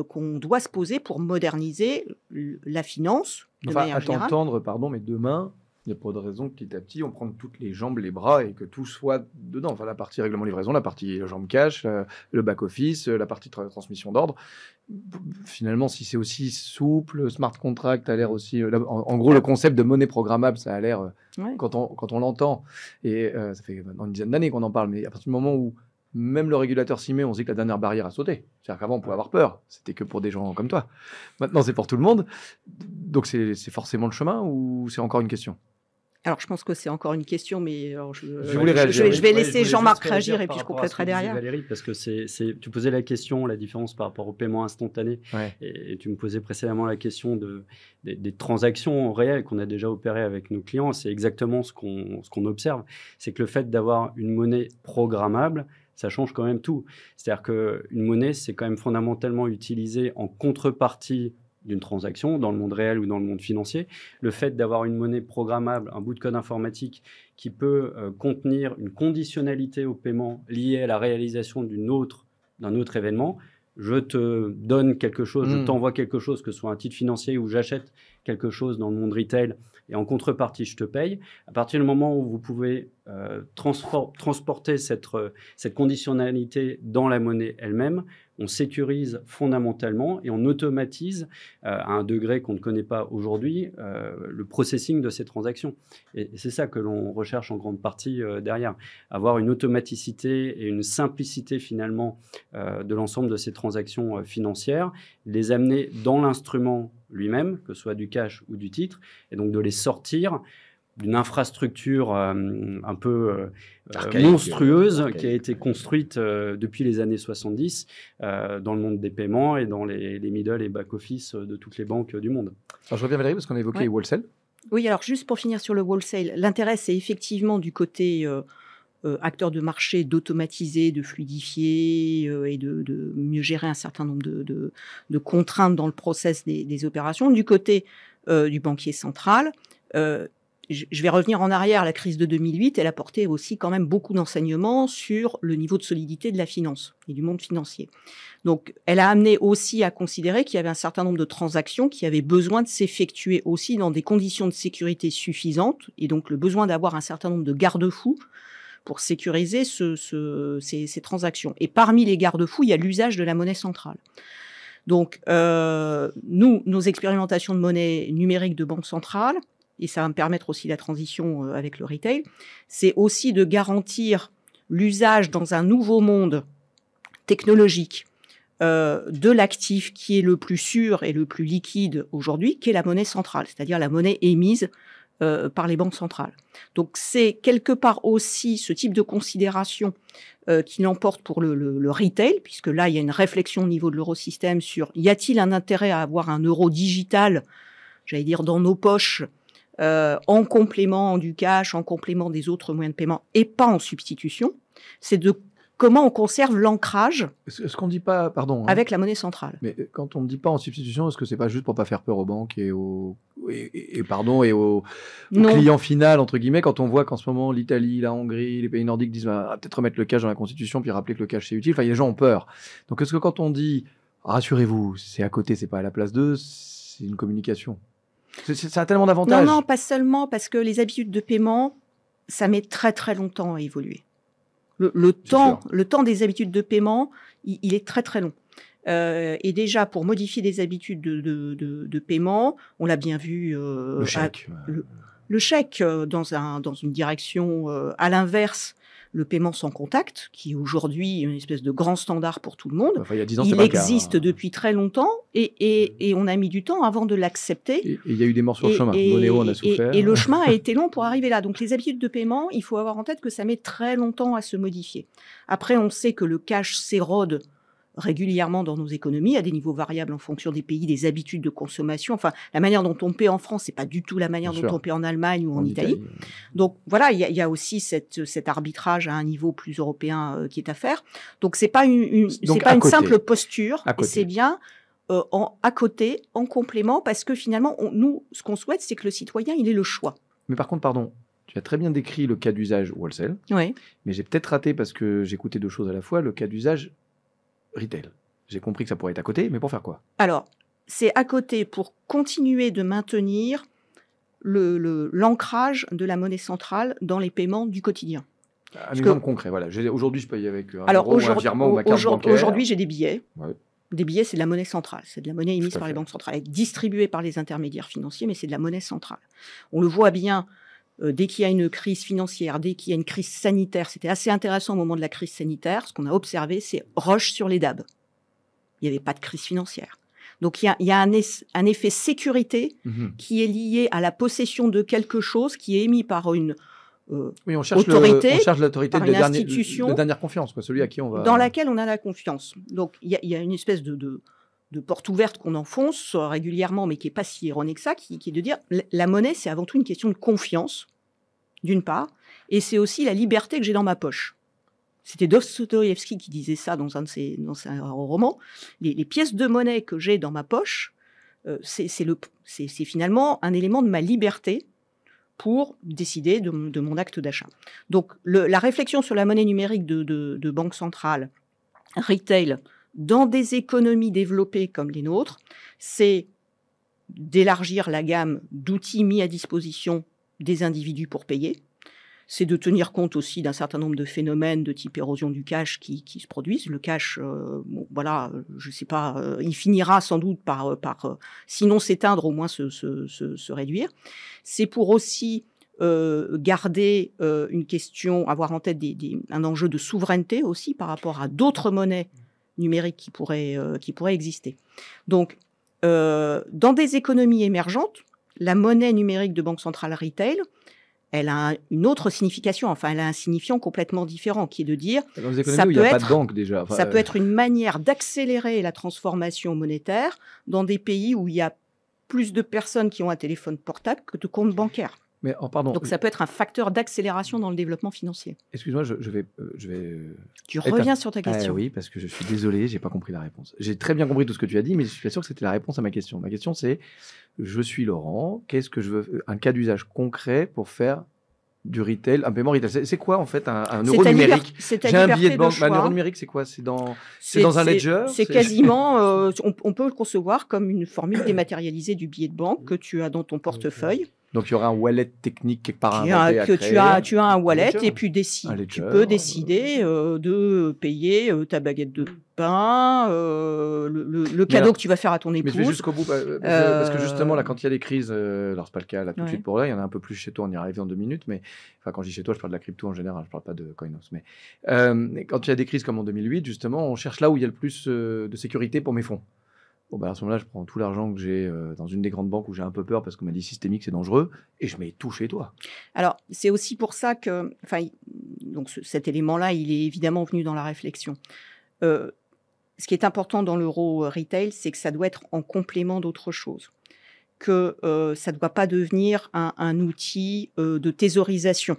qu'on doit se poser pour moderniser la finance de manière à générale. t'entendre, pardon, mais demain, il n'y a pas de raison que petit à petit, on prenne toutes les jambes, les bras et que tout soit dedans. Enfin, la partie règlement livraison, la partie jambes cash, le back-office, la partie transmission d'ordre. Finalement, si c'est aussi souple, smart contract a l'air aussi... en gros, le concept de monnaie programmable, ça a l'air... Quand on l'entend, et ça fait maintenant une dizaine d'années qu'on en parle, mais à partir du moment où même le régulateur s'y met, on se dit que la dernière barrière a sauté. C'est-à-dire qu'avant, on pouvait avoir peur. C'était que pour des gens comme toi. Maintenant, c'est pour tout le monde. Donc, c'est forcément le chemin ou c'est encore une question? Alors, je pense que c'est encore une question, mais alors je voulais vais laisser Jean-Marc réagir et puis je compléterai derrière. Valérie, parce que tu posais la question, la différence par rapport au paiement instantané, et tu me posais précédemment la question des transactions réelles qu'on a déjà opérées avec nos clients. C'est exactement ce qu'on observe. C'est que le fait d'avoir une monnaie programmable, ça change quand même tout. C'est-à-dire qu'une monnaie, c'est quand même fondamentalement utilisé en contrepartie d'une transaction dans le monde réel ou dans le monde financier. Le fait d'avoir une monnaie programmable, un bout de code informatique qui peut contenir une conditionnalité au paiement liée à la réalisation d'un autre événement, je te donne quelque chose, je t'envoie quelque chose, que ce soit un titre financier ou j'achète quelque chose dans le monde retail, et en contrepartie, je te paye. À partir du moment où vous pouvez transporter cette conditionnalité dans la monnaie elle-même, on sécurise fondamentalement et on automatise à un degré qu'on ne connaît pas aujourd'hui le processing de ces transactions. Et c'est ça que l'on recherche en grande partie derrière. Avoir une automaticité et une simplicité finalement de l'ensemble de ces transactions financières, les amener dans l'instrument lui-même, que ce soit du cash ou du titre, et donc de les sortir d'une infrastructure un peu monstrueuse qui a été construite depuis les années 70 dans le monde des paiements et dans les middle et back-office de toutes les banques du monde. Alors je reviens Valérie parce qu'on a évoqué les wholesale. Oui, alors juste pour finir sur le wholesale, l'intérêt c'est effectivement du côté acteur de marché d'automatiser, de fluidifier et de mieux gérer un certain nombre de contraintes dans le process des opérations. Du côté du banquier central, je vais revenir en arrière. La crise de 2008, elle a porté aussi quand même beaucoup d'enseignements sur le niveau de solidité de la finance et du monde financier. Donc, elle a amené aussi à considérer qu'il y avait un certain nombre de transactions qui avaient besoin de s'effectuer aussi dans des conditions de sécurité suffisantes, et donc le besoin d'avoir un certain nombre de garde-fous pour sécuriser ces transactions. Et parmi les garde-fous, il y a l'usage de la monnaie centrale. Donc, nos expérimentations de monnaie numérique de banque centrale, et ça va me permettre aussi la transition avec le retail, c'est aussi de garantir l'usage dans un nouveau monde technologique de l'actif qui est le plus sûr et le plus liquide aujourd'hui, qui est la monnaie centrale, c'est-à-dire la monnaie émise par les banques centrales. Donc c'est quelque part aussi ce type de considération qui l'emporte pour le retail, puisque là il y a une réflexion au niveau de l'eurosystème sur y a-t-il un intérêt à avoir un euro digital, j'allais dire dans nos poches, en complément du cash, en complément des autres moyens de paiement et pas en substitution. C'est de comment on conserve l'ancrage ce qu'on dit pas, pardon, avec la monnaie centrale. Mais quand on ne dit pas en substitution, est-ce que c'est pas juste pour pas faire peur aux banques et aux clients final entre guillemets, quand on voit qu'en ce moment l'Italie, la Hongrie, les pays nordiques disent peut-être remettre le cash dans la constitution puis rappeler que le cash c'est utile. Enfin, les gens ont peur. Donc est-ce que quand on dit rassurez-vous, c'est à côté, c'est pas à la place d'eux, c'est une communication? Ça a tellement d'avantages. Non, pas seulement, parce que les habitudes de paiement, ça met très très longtemps à évoluer. Le temps des habitudes de paiement, il est très très long. Et déjà, pour modifier des habitudes de paiement, on l'a bien vu. Le chèque. Le chèque dans une direction à l'inverse le paiement sans contact, qui est aujourd'hui une espèce de grand standard pour tout le monde. Enfin, il y a 10 ans, c'est Il pas le cas, existe hein. depuis très longtemps et on a mis du temps avant de l'accepter. Et il y a eu des morts sur le chemin. Monéo en a souffert. Et le chemin a été long pour arriver là. Donc les habitudes de paiement, il faut avoir en tête que ça met très longtemps à se modifier. Après, on sait que le cash s'érode régulièrement dans nos économies, à des niveaux variables en fonction des pays, des habitudes de consommation. Enfin, la manière dont on paie en France, c'est pas du tout la manière Bien dont sûr. on paie en Allemagne ou en Italie. Donc voilà, il y a aussi cet arbitrage à un niveau plus européen qui est à faire. Donc c'est pas Donc, c'est pas à une côté. simple posture, À et côté. c'est bien à côté, en complément, parce que finalement, nous, ce qu'on souhaite, c'est que le citoyen, il ait le choix. Mais par contre, pardon, tu as très bien décrit le cas d'usage wholesale, Oui. mais j'ai peut-être raté parce que j'écoutais deux choses à la fois, le cas d'usage retail. J'ai compris que ça pourrait être à côté, mais pour faire quoi? Alors, c'est à côté pour continuer de maintenir l'ancrage de la monnaie centrale dans les paiements du quotidien. Un exemple concret, voilà. Aujourd'hui, je paye avec un Alors euro ou un virement ou ma carte bancaire. aujourd'hui, j'ai des billets. Ouais. Des billets, c'est de la monnaie centrale. C'est de la monnaie émise Tout à par les fait. banques centrales, distribuée par les intermédiaires financiers, mais c'est de la monnaie centrale. On le voit bien dès qu'il y a une crise financière, dès qu'il y a une crise sanitaire. C'était assez intéressant au moment de la crise sanitaire. Ce qu'on a observé, c'est rush sur les DAB. Il n'y avait pas de crise financière. Donc, il y a un effet sécurité qui est lié à la possession de quelque chose qui est émis par une Oui, on cherche autorité, on cherche l'autorité par de une institution de dernière confiance, quoi, celui à qui on va. dans laquelle on a la confiance. Donc, il y a une espèce de porte ouverte qu'on enfonce régulièrement, mais qui n'est pas si erronée que ça, qui est de dire la monnaie, c'est avant tout une question de confiance, d'une part, et c'est aussi la liberté que j'ai dans ma poche. C'était Dostoïevski qui disait ça dans un roman. Les pièces de monnaie que j'ai dans ma poche, c'est finalement un élément de ma liberté pour décider de mon acte d'achat. Donc, la réflexion sur la monnaie numérique de banque centrale, retail, dans des économies développées comme les nôtres, c'est d'élargir la gamme d'outils mis à disposition des individus pour payer. C'est de tenir compte aussi d'un certain nombre de phénomènes de type érosion du cash qui se produisent. Le cash, je ne sais pas, il finira sans doute par sinon s'éteindre, au moins se réduire. C'est pour aussi garder une question, avoir en tête un enjeu de souveraineté aussi par rapport à d'autres monnaies numériques qui pourraient exister. Donc, dans des économies émergentes, la monnaie numérique de banque centrale retail, elle a une autre signification, enfin elle a un signifiant complètement différent, qui est de dire Dans les économies où il n'y a pas de banque déjà. Enfin, ça peut être une manière d'accélérer la transformation monétaire dans des pays où il y a plus de personnes qui ont un téléphone portable que de comptes bancaires. Mais pardon. Donc ça peut être un facteur d'accélération dans le développement financier. Excuse-moi, je vais. Tu reviens sur ta question. Oui, parce que je suis désolé, j'ai pas compris la réponse. J'ai très bien compris tout ce que tu as dit, mais je suis pas sûr que c'était la réponse à ma question. Ma question, c'est je suis Laurent, qu'est-ce que je veux, un cas d'usage concret pour faire du retail, un paiement retail. C'est quoi en fait un euro numérique? C'est J'ai un billet de banque, mais un euro numérique, c'est quoi? C'est dans un ledger? C'est quasiment, on peut le concevoir comme une formule dématérialisée du billet de banque que tu as dans ton portefeuille. Donc il y aura un wallet technique quelque part tu as un wallet et puis tu peux décider de payer ta baguette de pain, le cadeau que tu vas faire à ton épouse. Mais je vais jusqu'au bout, parce que justement, là, quand il y a des crises, alors c'est pas le cas là tout de suite pour là, il y en a un peu plus chez toi, on y arrive dans 2 minutes, mais enfin, quand je dis chez toi, je parle de la crypto en général, je parle pas de Coinos. Mais quand il y a des crises comme en 2008, justement, on cherche là où il y a le plus de sécurité pour mes fonds. Bon, à ce moment-là, je prends tout l'argent que j'ai dans une des grandes banques où j'ai un peu peur parce qu'on m'a dit systémique, c'est dangereux, et je mets tout chez toi. Alors, c'est aussi pour ça que, donc cet élément-là, il est évidemment venu dans la réflexion. Ce qui est important dans l'euro retail, c'est que ça doit être en complément d'autre chose. Que ça ne doit pas devenir un outil de thésaurisation.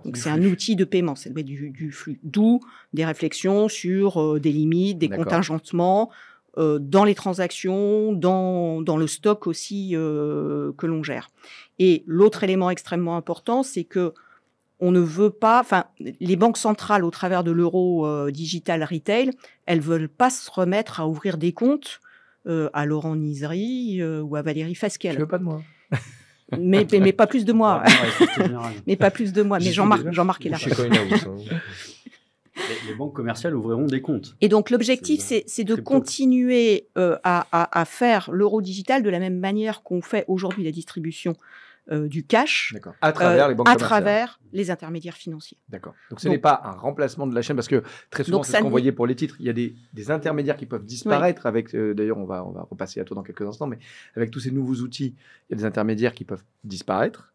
Donc, c'est un outil de paiement, ça doit être du flux. D'où des réflexions sur des limites, des contingentements, dans les transactions, dans le stock aussi que l'on gère. Et l'autre élément extrêmement important, c'est que on ne veut pas, les banques centrales au travers de l'euro digital retail, elles veulent pas se remettre à ouvrir des comptes à Laurent Nisery ou à Valérie Fasquelle. Tu veux pas de moi? mais pas plus de moi. Mais pas plus de moi. Mais Jean-Marc est là. Les banques commerciales ouvriront des comptes. Et donc, l'objectif, c'est de continuer à faire l'euro digital de la même manière qu'on fait aujourd'hui la distribution du cash D'accord. À travers les banques à commerciales. travers les intermédiaires financiers. D'accord. Donc, ce n'est pas un remplacement de la chaîne, parce que très souvent, Donc, c'est ça ce qu'on n'est- voyait pour les titres. Il y a des intermédiaires qui peuvent disparaître avec, d'ailleurs, on va repasser à toi dans quelques instants, mais avec tous ces nouveaux outils, il y a des intermédiaires qui peuvent disparaître.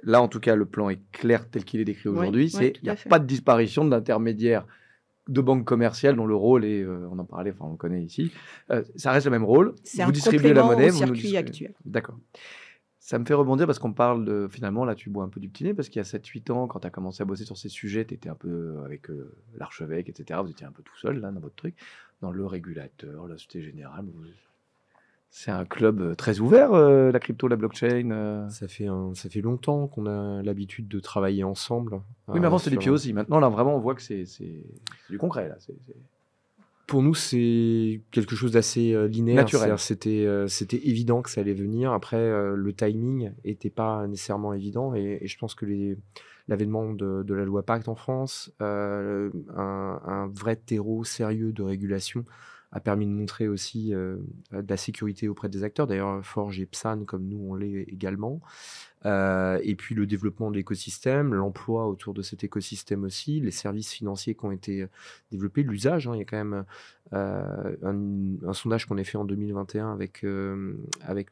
Là, en tout cas, le plan est clair tel qu'il est décrit Oui, aujourd'hui. oui, C'est tout il n'y à a fait. pas de disparition d'intermédiaires de banques commerciales dont le rôle est, on en parlait, enfin on le connaît ici, ça reste le même rôle. C'est Vous un distribuez la complément monnaie, au vous nous circuit distribuez. actuel. D'accord. Ça me fait rebondir parce qu'on parle de, finalement, là tu bois un peu du petit nez, parce qu'il y a 7-8 ans, quand tu as commencé à bosser sur ces sujets, tu étais un peu avec l'archevêque, etc. Vous étiez un peu tout seul là dans votre truc, dans le régulateur, la Société Générale. C'est un club très ouvert, la crypto, la blockchain. Ça fait longtemps qu'on a l'habitude de travailler ensemble. Oui, mais avant c'était des sur- pieds aussi. Maintenant, là, vraiment, on voit que c'est du concret. Là. Pour nous, c'est quelque chose d'assez linéaire. Naturel. C'est-à-dire, c'était évident que ça allait venir. Après, le timing n'était pas nécessairement évident. Et je pense que l'avènement de la loi Pacte en France, un vrai terreau sérieux de régulation, a permis de montrer aussi de la sécurité auprès des acteurs. D'ailleurs, Forge et Psan, comme nous, on l'est également. Et puis le développement de l'écosystème, l'emploi autour de cet écosystème aussi, les services financiers qui ont été développés, l'usage. Il y a quand même un sondage qu'on a fait en 2021 avec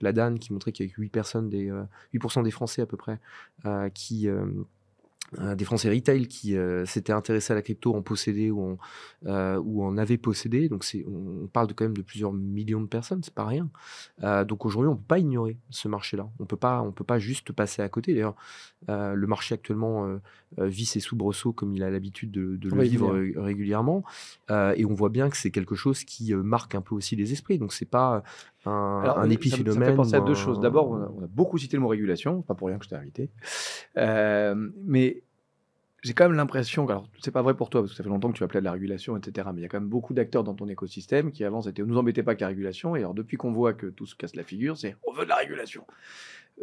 la DAN qui montrait qu'il y avait 8% des Français à peu près des Français retail qui s'étaient intéressés à la crypto, en possédaient ou en avaient possédé. Donc on parle quand même de plusieurs millions de personnes, c'est pas rien. Donc aujourd'hui, on peut pas ignorer ce marché-là. On peut pas juste passer à côté. D'ailleurs, le marché actuellement vit ses soubresauts comme il a l'habitude de le vivre régulièrement. Et on voit bien que c'est quelque chose qui marque un peu aussi les esprits. Donc c'est pas un épiphénomène. Ça me fait penser à deux choses. D'abord, on a beaucoup cité le mot régulation, pas pour rien que je t'ai invité. Mais j'ai quand même l'impression, alors c'est pas vrai pour toi parce que ça fait longtemps que tu appelais de la régulation, etc. Mais il y a quand même beaucoup d'acteurs dans ton écosystème qui avant c'était, nous embêtez pas qu'à la régulation. Et alors depuis qu'on voit que tout se casse la figure, c'est on veut de la régulation.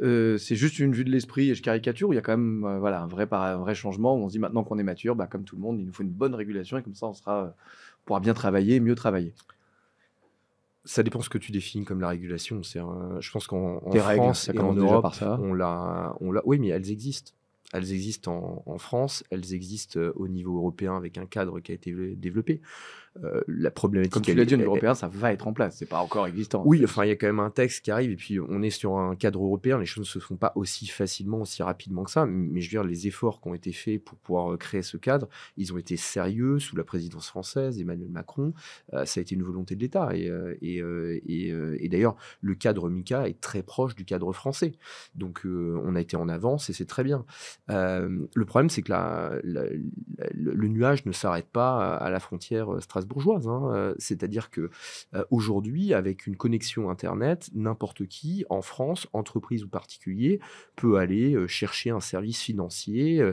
C'est juste une vue de l'esprit et je caricature. Il y a quand même voilà, un vrai changement où on se dit maintenant qu'on est mature, comme tout le monde, il nous faut une bonne régulation et comme ça on pourra bien travailler, mieux travailler. Ça dépend ce que tu définis comme la régulation. Je pense qu'en France règles, et en Europe, par ça. on l'a. Oui, mais elles existent. Elles existent en France, elles existent au niveau européen avec un cadre qui a été développé. La problématique, comme tu l'as dit, au niveau européen, ça va être en place. C'est pas encore existant. Oui, enfin, il y a quand même un texte qui arrive et puis on est sur un cadre européen. Les choses ne se font pas aussi facilement, aussi rapidement que ça. Mais je veux dire, les efforts qui ont été faits pour pouvoir créer ce cadre, ils ont été sérieux sous la présidence française, Emmanuel Macron. Ça a été une volonté de l'État. Et d'ailleurs, le cadre MiCA est très proche du cadre français. Donc, on a été en avance et c'est très bien. Le problème, c'est que le nuage ne s'arrête pas à la frontière strasbourgeoise. C'est-à-dire que aujourd'hui, avec une connexion Internet, n'importe qui, en France, entreprise ou particulier, peut aller chercher un service financier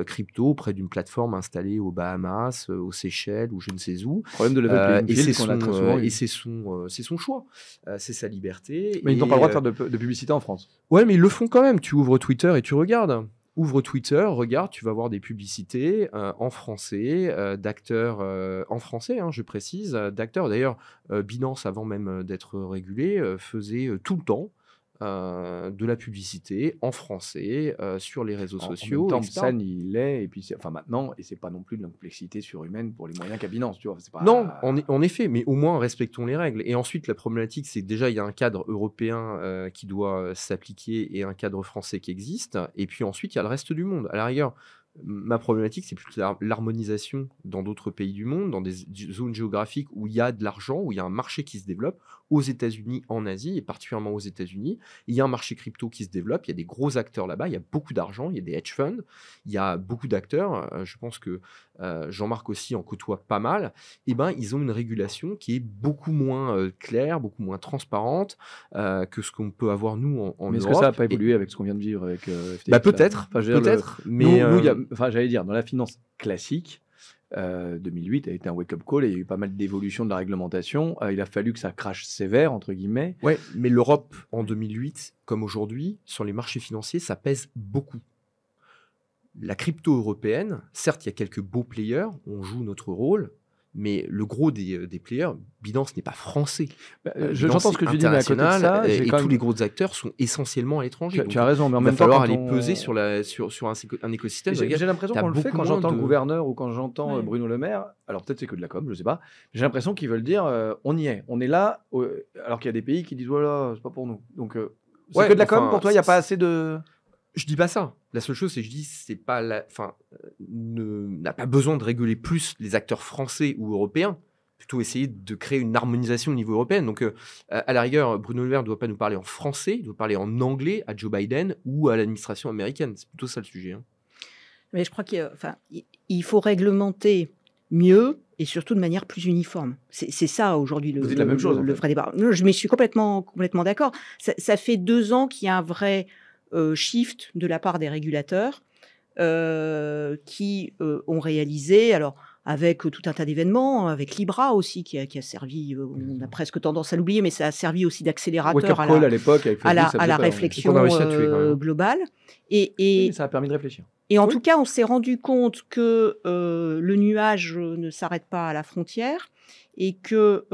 crypto auprès d'une plateforme installée aux Bahamas, aux Seychelles ou je ne sais où. Le problème de level playing field qu'on a très souvent eu. Et c'est son choix, c'est sa liberté. Mais ils n'ont pas le droit de faire de publicité en France. Ouais, mais ils le font quand même. Tu ouvres Twitter et tu regardes. Ouvre Twitter, regarde, tu vas voir des publicités en français, d'acteurs, en français, je précise, d'acteurs. D'ailleurs, Binance, avant même d'être régulé, faisait tout le temps de la publicité en français sur les réseaux sociaux. En même temps, Psan, il est, et puis maintenant, et c'est pas non plus de la complexité surhumaine pour les moyens qu'a Binance, tu vois. Pas... Non, en effet, mais au moins respectons les règles. Et ensuite, la problématique, c'est que déjà, il y a un cadre européen qui doit s'appliquer et un cadre français qui existe. Et puis ensuite, il y a le reste du monde. À la rigueur, ma problématique, c'est plutôt l'harmonisation dans d'autres pays du monde, dans des zones géographiques où il y a de l'argent, où il y a un marché qui se développe, aux États-Unis, en Asie, et particulièrement aux États-Unis. Il y a un marché crypto qui se développe, il y a des gros acteurs là-bas, il y a beaucoup d'argent, il y a des hedge funds, il y a beaucoup d'acteurs. Je pense que Jean-Marc aussi en côtoie pas mal. Et ils ont une régulation qui est beaucoup moins claire, beaucoup moins transparente que ce qu'on peut avoir nous en Europe. Mais est-ce que ça n'a pas évolué avec ce qu'on vient de vivre avec FTX peut-être, mais j'allais dire, dans la finance classique, 2008 a été un wake-up call et il y a eu pas mal d'évolutions de la réglementation. Il a fallu que ça crache sévère, entre guillemets. Ouais, mais l'Europe, en 2008, comme aujourd'hui, sur les marchés financiers, ça pèse beaucoup. La crypto européenne, certes, il y a quelques beaux players, on joue notre rôle, mais le gros des players, Binance n'est pas français. J'entends ce que tu dis, mais à côté de ça, et tous les gros acteurs sont essentiellement à l'étranger. Tu as raison, mais en il même va temps, falloir quand aller peser sur un écosystème. J'ai l'impression t'as qu'on le fait beaucoup quand moins j'entends le de- gouverneur ou quand j'entends Ouais. Bruno Le Maire. Alors peut-être c'est que de la com, je sais pas. J'ai l'impression qu'ils veulent dire on y est, on est là, alors qu'il y a des pays qui disent voilà, c'est pas pour nous. Donc c'est Ouais, que de la com enfin, pour toi, il n'y a pas assez de. Je dis pas ça. La seule chose, c'est que je dis, c'est pas n'a pas besoin de réguler plus les acteurs français ou européens. Plutôt essayer de créer une harmonisation au niveau européen. Donc, à la rigueur, Bruno Le Maire ne doit pas nous parler en français, il doit parler en anglais à Joe Biden ou à l'administration américaine. C'est plutôt ça le sujet. Hein. Mais je crois qu'il faut réglementer mieux et surtout de manière plus uniforme. C'est ça aujourd'hui Vous dites la même chose, en le fait. vrai débat. Non, je m'y suis complètement d'accord. Ça fait 2 ans qu'il y a un vrai shift de la part des régulateurs qui ont réalisé, alors avec tout un tas d'événements, avec Libra aussi qui a servi, on a presque tendance à l'oublier, mais ça a servi aussi Wake d'accélérateur up call à l'époque avec à la, Facebook, ça à faisait la peur, réflexion qu'on a réussi à tuer, quand même. globale. Oui, Et, mais ça a permis de réfléchir. et en Oui. tout cas, on s'est rendu compte que le nuage ne s'arrête pas à la frontière et que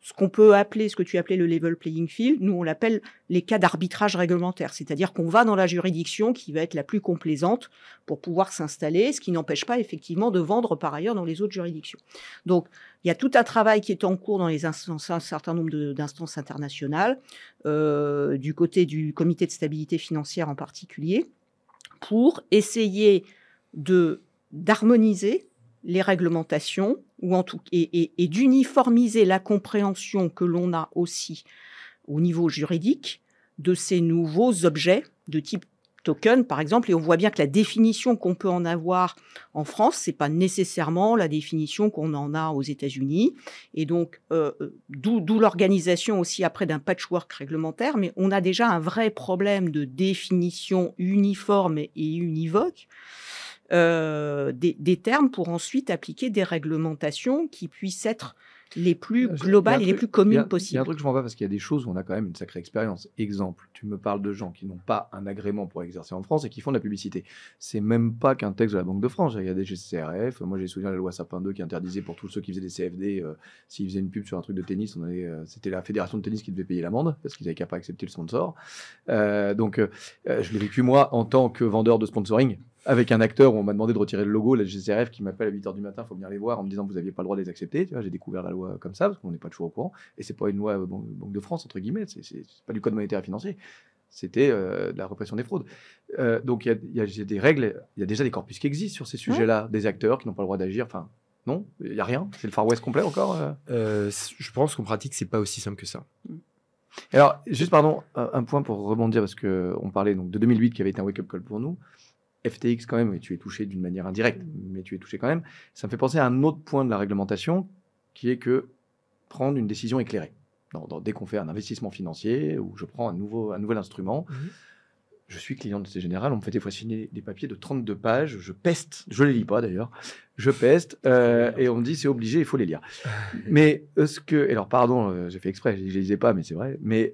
ce qu'on peut appeler, ce que tu appelais le level playing field, nous on l'appelle les cas d'arbitrage réglementaire. C'est-à-dire qu'on va dans la juridiction qui va être la plus complaisante pour pouvoir s'installer, ce qui n'empêche pas effectivement de vendre par ailleurs dans les autres juridictions. Donc, il y a tout un travail qui est en cours dans les instances, un certain nombre d'instances internationales, du côté du comité de stabilité financière en particulier, pour essayer d'harmoniser les réglementations ou et d'uniformiser la compréhension que l'on a aussi au niveau juridique de ces nouveaux objets de type token, par exemple. Et on voit bien que la définition qu'on peut en avoir en France, c'est pas nécessairement la définition qu'on en a aux États-Unis. Et donc, d'où l'organisation aussi après d'un patchwork réglementaire. Mais on a déjà un vrai problème de définition uniforme et univoque des termes pour ensuite appliquer des réglementations qui puissent être les plus globales et les plus communes Il y possibles. a un truc que je ne comprends pas parce qu'il y a des choses où on a quand même une sacrée expérience. Exemple, tu me parles de gens qui n'ont pas un agrément pour exercer en France et qui font de la publicité. C'est même pas qu'un texte de la Banque de France. Il y a des GCRF. Moi, j'ai souvenir de la loi Sapin 2 qui interdisait pour tous ceux qui faisaient des CFD, s'ils faisaient une pub sur un truc de tennis, c'était la fédération de tennis qui devait payer l'amende parce qu'ils n'avaient qu'à pas accepter le sponsor. Donc, je l'ai vécu moi en tant que vendeur de sponsoring. Avec un acteur où on m'a demandé de retirer le logo, la GCRF qui m'appelle à 8h du matin, il faut venir les voir en me disant que vous n'aviez pas le droit de les accepter. Tu vois, j'ai découvert la loi comme ça, parce qu'on n'est pas toujours au courant. Et c'est pas une loi Banque de France, entre guillemets, c'est pas du code monétaire et financier. C'était de la répression des fraudes. Donc il y a des règles, il y a déjà des corpus qui existent sur ces sujets-là, des acteurs qui n'ont pas le droit d'agir. Enfin, non, il n'y a rien. C'est le Far West complet encore. Je pense qu'en pratique, c'est pas aussi simple que ça. Alors, juste pardon, un point pour rebondir, parce qu'on parlait donc, de 2008 qui avait été un wake-up call pour nous. FTX quand même, et tu es touché d'une manière indirecte, mais tu es touché quand même. Ça me fait penser à un autre point de la réglementation, qui est que prendre une décision éclairée. Dès qu'on fait un investissement financier, ou je prends un nouvel instrument, je suis client de Société Générale, on me fait des fois signer des papiers de 32 pages, je peste, je les lis pas d'ailleurs, je peste, et on me dit c'est obligé, il faut les lire. Mais est-ce que, alors pardon, j'ai fait exprès, je les lisais pas, mais c'est vrai, mais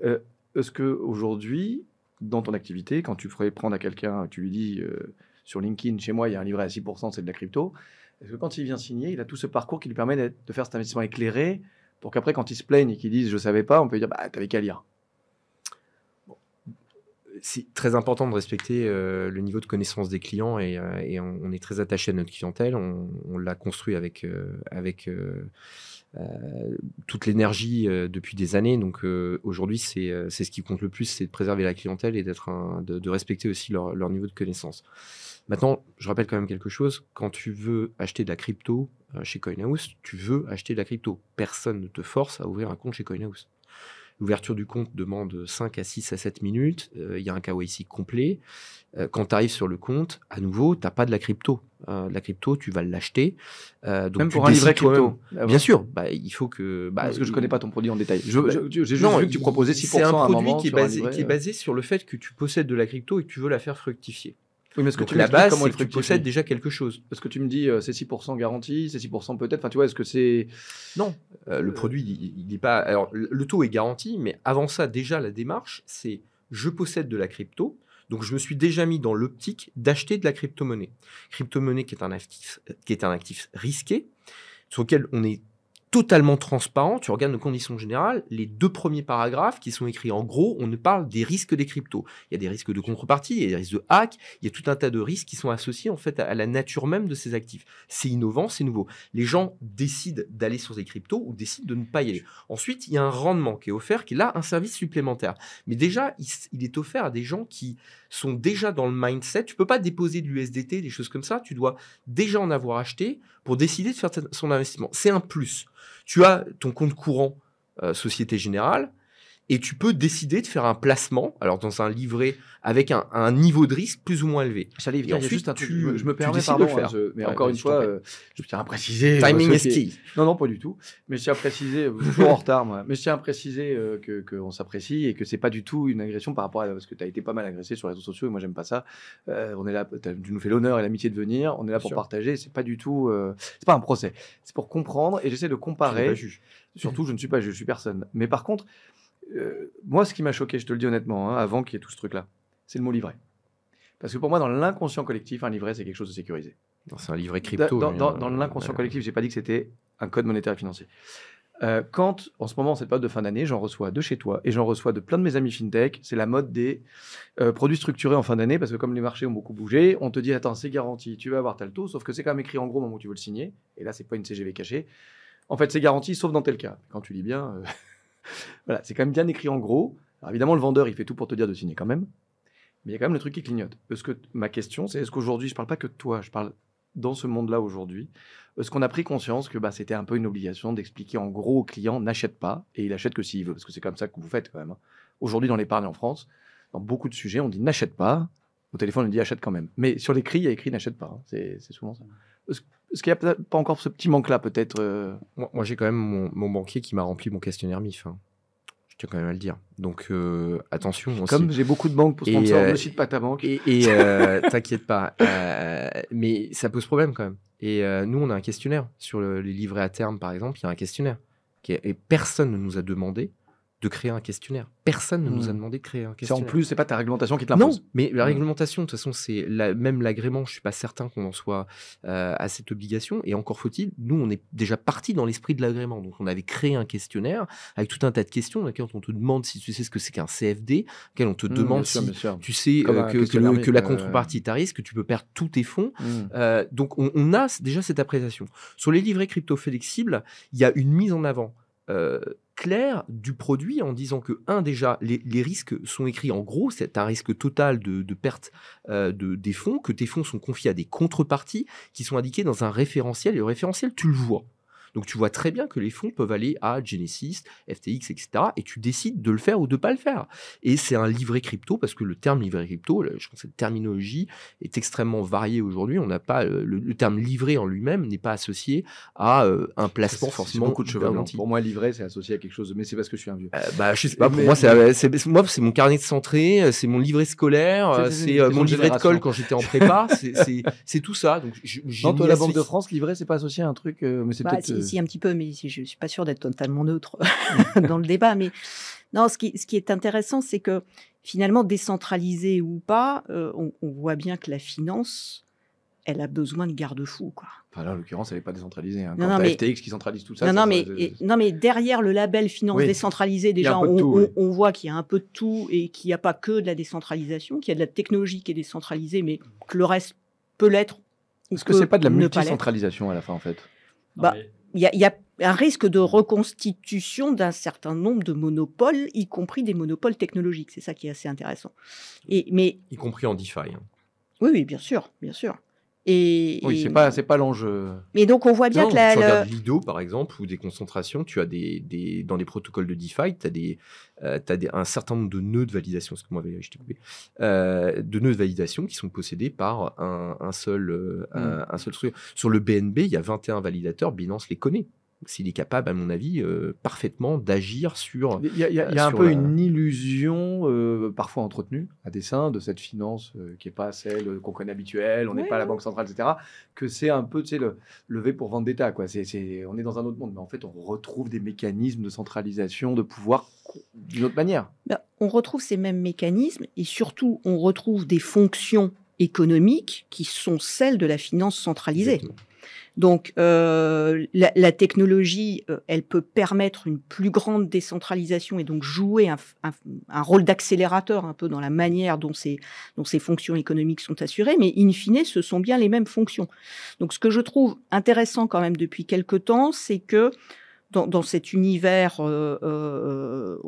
est-ce que aujourd'hui, dans ton activité, quand tu ferais prendre à quelqu'un, tu lui dis sur LinkedIn, chez moi, il y a un livret à 6%, c'est de la crypto. Est-ce que quand il vient signer, il a tout ce parcours qui lui permet de faire cet investissement éclairé pour qu'après, quand ils se plaignent et qu'ils disent je savais pas, on peut lui dire bah, t'avais qu'à lire. C'est très important de respecter le niveau de connaissance des clients et on est très attaché à notre clientèle. On l'a construit avec toute l'énergie depuis des années. Donc aujourd'hui, c'est ce qui compte le plus, c'est de préserver la clientèle et de respecter aussi leur niveau de connaissance. Maintenant, je rappelle quand même quelque chose. Quand tu veux acheter de la crypto chez CoinHouse, tu veux acheter de la crypto. Personne ne te force à ouvrir un compte chez CoinHouse. L'ouverture du compte demande 5 à 6 à 7 minutes. Il y a un KYC complet. Quand tu arrives sur le compte, à nouveau, tu n'as pas de la crypto. La crypto, tu vas l'acheter. Donc même pour un livret crypto. Bien sûr, il faut que... parce que je ne connais pas ton produit en détail. J'ai juste non, vu que tu proposais 6% c'est un à un produit moment qui sur un est livret, basé sur le fait que tu possèdes de la crypto et que tu veux la faire fructifier. Oui, mais est-ce que Donc tu la m'expliques base, comment c'est elle que tu fructifie possèdes déjà quelque chose. Parce que tu me dis c'est 6% garantie, c'est 6% peut-être. Enfin, tu vois, est-ce que c'est... Non, le produit, il n'est pas... Alors, le taux est garanti, mais avant ça, déjà, la démarche, c'est je possède de la crypto, donc je me suis déjà mis dans l'optique d'acheter de la crypto-monnaie. Crypto-monnaie qui est un actif risqué. sur lequel on est totalement transparent. Tu regardes nos conditions générales, les 2 premiers paragraphes qui sont écrits en gros, on ne parle des risques des cryptos. Il y a des risques de contrepartie, il y a des risques de hack, il y a tout un tas de risques qui sont associés en fait à la nature même de ces actifs. C'est innovant, c'est nouveau. Les gens décident d'aller sur des cryptos ou décident de ne pas y aller. Ensuite, il y a un rendement qui est offert, qui est là un service supplémentaire. Mais déjà, il est offert à des gens qui sont déjà dans le mindset. Tu peux pas déposer de l'USDT, des choses comme ça. Tu dois déjà en avoir acheté pour décider de faire son investissement. C'est un plus. Tu as ton compte courant Société Générale et tu peux décider de faire un placement, alors dans un livret avec un niveau de risque plus ou moins élevé. J'allais Et dire, il y a ensuite, juste un truc, tu je me permets, décides de pardon, le faire. mais Ouais, encore une je t'en fois, prie. je tiens à préciser. Timing ceux is qui- key. Non, pas du tout. Mais je tiens à préciser, je suis toujours en retard, moi. Mais je tiens à préciser qu'on s'apprécie et que c'est pas du tout une agression par rapport à. Parce que tu as été pas mal agressé sur les réseaux sociaux et moi, j'aime pas ça. On est là, tu nous fais l'honneur et l'amitié de venir. On est là pour sûr. partager. C'est pas du tout. C'est pas un procès. C'est pour comprendre et j'essaie de Je n'ai comparer. pas juge. Surtout, je ne suis pas juge, je suis personne. Mais par contre, moi, ce qui m'a choqué, je te le dis honnêtement, hein, avant qu'il y ait tout ce truc-là, c'est le mot livret. Parce que pour moi, dans l'inconscient collectif, un livret, c'est quelque chose de sécurisé. Non, c'est un livret crypto. Dans l'inconscient collectif, j'ai pas dit que c'était un code monétaire et financier. Quand, en ce moment, en cette période de fin d'année, j'en reçois de chez toi et j'en reçois de plein de mes amis fintech, c'est la mode des produits structurés en fin d'année parce que comme les marchés ont beaucoup bougé, on te dit attends, c'est garanti, tu vas avoir tel taux, sauf que c'est quand même écrit en gros au moment où tu veux le signer. Et là, c'est pas une CGV cachée. En fait, c'est garanti, sauf dans tel cas. Quand tu lis bien, voilà, c'est quand même bien écrit en gros. Alors évidemment, le vendeur, il fait tout pour te dire de signer quand même. Mais il y a quand même le truc qui clignote. Ma question, c'est est-ce qu'aujourd'hui, je ne parle pas que de toi, je parle dans ce monde-là aujourd'hui, est-ce qu'on a pris conscience que c'était un peu une obligation d'expliquer en gros au client n'achète pas et il achète que s'il veut, parce que c'est comme ça que vous faites quand même. Hein. Aujourd'hui, dans l'épargne en France, dans beaucoup de sujets, on dit n'achète pas. Au téléphone, on dit achète quand même. Mais sur l'écrit, il y a écrit n'achète pas. Hein. C'est souvent ça. Est-ce qu'il n'y a pas encore ce petit manque-là, peut-être Moi, j'ai quand même mon banquier qui m'a rempli mon questionnaire MIF. Hein. Je tiens quand même à le dire. Donc, attention. Aussi. Comme j'ai beaucoup de banques pour sponsor, ne cite pas ta banque. Et t'inquiète pas. Mais ça pose problème quand même. Et nous, on a un questionnaire. Sur les livrets à terme, par exemple, il y a un questionnaire. Et personne ne nous a demandé de créer un questionnaire. Personne ne nous a demandé de créer un questionnaire. En plus, c'est pas ta réglementation qui te l'impose. Non, mais la réglementation, de toute façon, c'est même l'agrément. Je suis pas certain qu'on en soit à cette obligation. Et encore faut-il, nous, on est déjà parti dans l'esprit de l'agrément. Donc, on avait créé un questionnaire avec tout un tas de questions dans lesquelles on te demande si tu sais ce que c'est qu'un CFD, auquel on te demande bien sûr, si bien sûr. tu sais Comme un questionnaire que la MIF, contrepartie est à risque, que tu peux perdre tous tes fonds. Donc, on a déjà cette appréciation. Sur les livrets crypto flexibles, il y a une mise en avant clair du produit en disant que, déjà, les risques sont écrits en gros, c'est un risque total de perte des fonds, que tes fonds sont confiés à des contreparties qui sont indiquées dans un référentiel, et le référentiel, tu le vois. Donc, tu vois très bien que les fonds peuvent aller à Genesis, FTX, etc. Et tu décides de le faire ou de ne pas le faire. Et c'est un livret crypto, parce que le terme livret crypto, je pense que cette terminologie est extrêmement variée aujourd'hui. On n'a pas le terme livret en lui-même n'est pas associé à un placement forcément. C'est beaucoup de cheveux blancs. garanti. Pour moi, livret, c'est associé à quelque chose. Mais c'est parce que je suis un vieux. Je sais pas. Pour moi, c'est mon carnet de centrée, c'est mon livret scolaire, c'est mon livret de colle quand j'étais en prépa. C'est tout ça. Donc, Non, toi, la Banque de France, livret, c'est pas associé à un truc. Mais c'est peut-être. Si, un petit peu, mais je ne suis pas sûre d'être totalement neutre dans le débat. Mais non, ce qui est intéressant, c'est que finalement, décentralisé ou pas, on voit bien que la finance, elle a besoin de garde-fous, quoi. Enfin, là, en l'occurrence, elle n'est pas décentralisée. Hein. Non, Quand non, t'as mais- FTX qui centralise tout ça. Non, mais derrière le label finance Oui. décentralisée, Il y a déjà, un peu de tout, oui. on voit qu'il y a un peu de tout et qu'il n'y a pas que de la décentralisation, qu'il y a de la technologie qui est décentralisée, mais que le reste peut l'être. ou Est-ce que c'est pas de la ne l'être. multicentralisation à la fin, en fait Bah, Il y a un risque de reconstitution d'un certain nombre de monopoles, y compris des monopoles technologiques. C'est ça qui est assez intéressant. Mais Y compris en DeFi. Hein. oui, bien sûr, bien sûr. Oui, c'est pas l'enjeu. Mais donc on voit bien Non, que tu regardes Lido, par exemple, ou des concentrations, tu as dans les protocoles de DeFi, tu as un certain nombre de nœuds de validation, parce que moi, je t'ai coupé, de nœuds de validation qui sont possédés par un seul truc. Sur le BNB, il y a 21 validateurs, Binance les connaît. S'il est capable, à mon avis, parfaitement d'agir sur... Il y a un peu une illusion, parfois entretenue, à dessein, de cette finance qui n'est pas celle qu'on connaît habituelle, on n'est pas à la Banque centrale, etc., que c'est un peu, tu sais, le V pour Vendetta, quoi. On est dans un autre monde, mais en fait, on retrouve des mécanismes de centralisation, de pouvoir d'une autre manière. on retrouve ces mêmes mécanismes et surtout, on retrouve des fonctions économiques qui sont celles de la finance centralisée. Exactement. Donc, la technologie, elle peut permettre une plus grande décentralisation et donc jouer un rôle d'accélérateur un peu dans la manière dont ces fonctions économiques sont assurées, mais in fine, ce sont bien les mêmes fonctions. Donc, ce que je trouve intéressant quand même depuis quelque temps, c'est que dans cet univers, le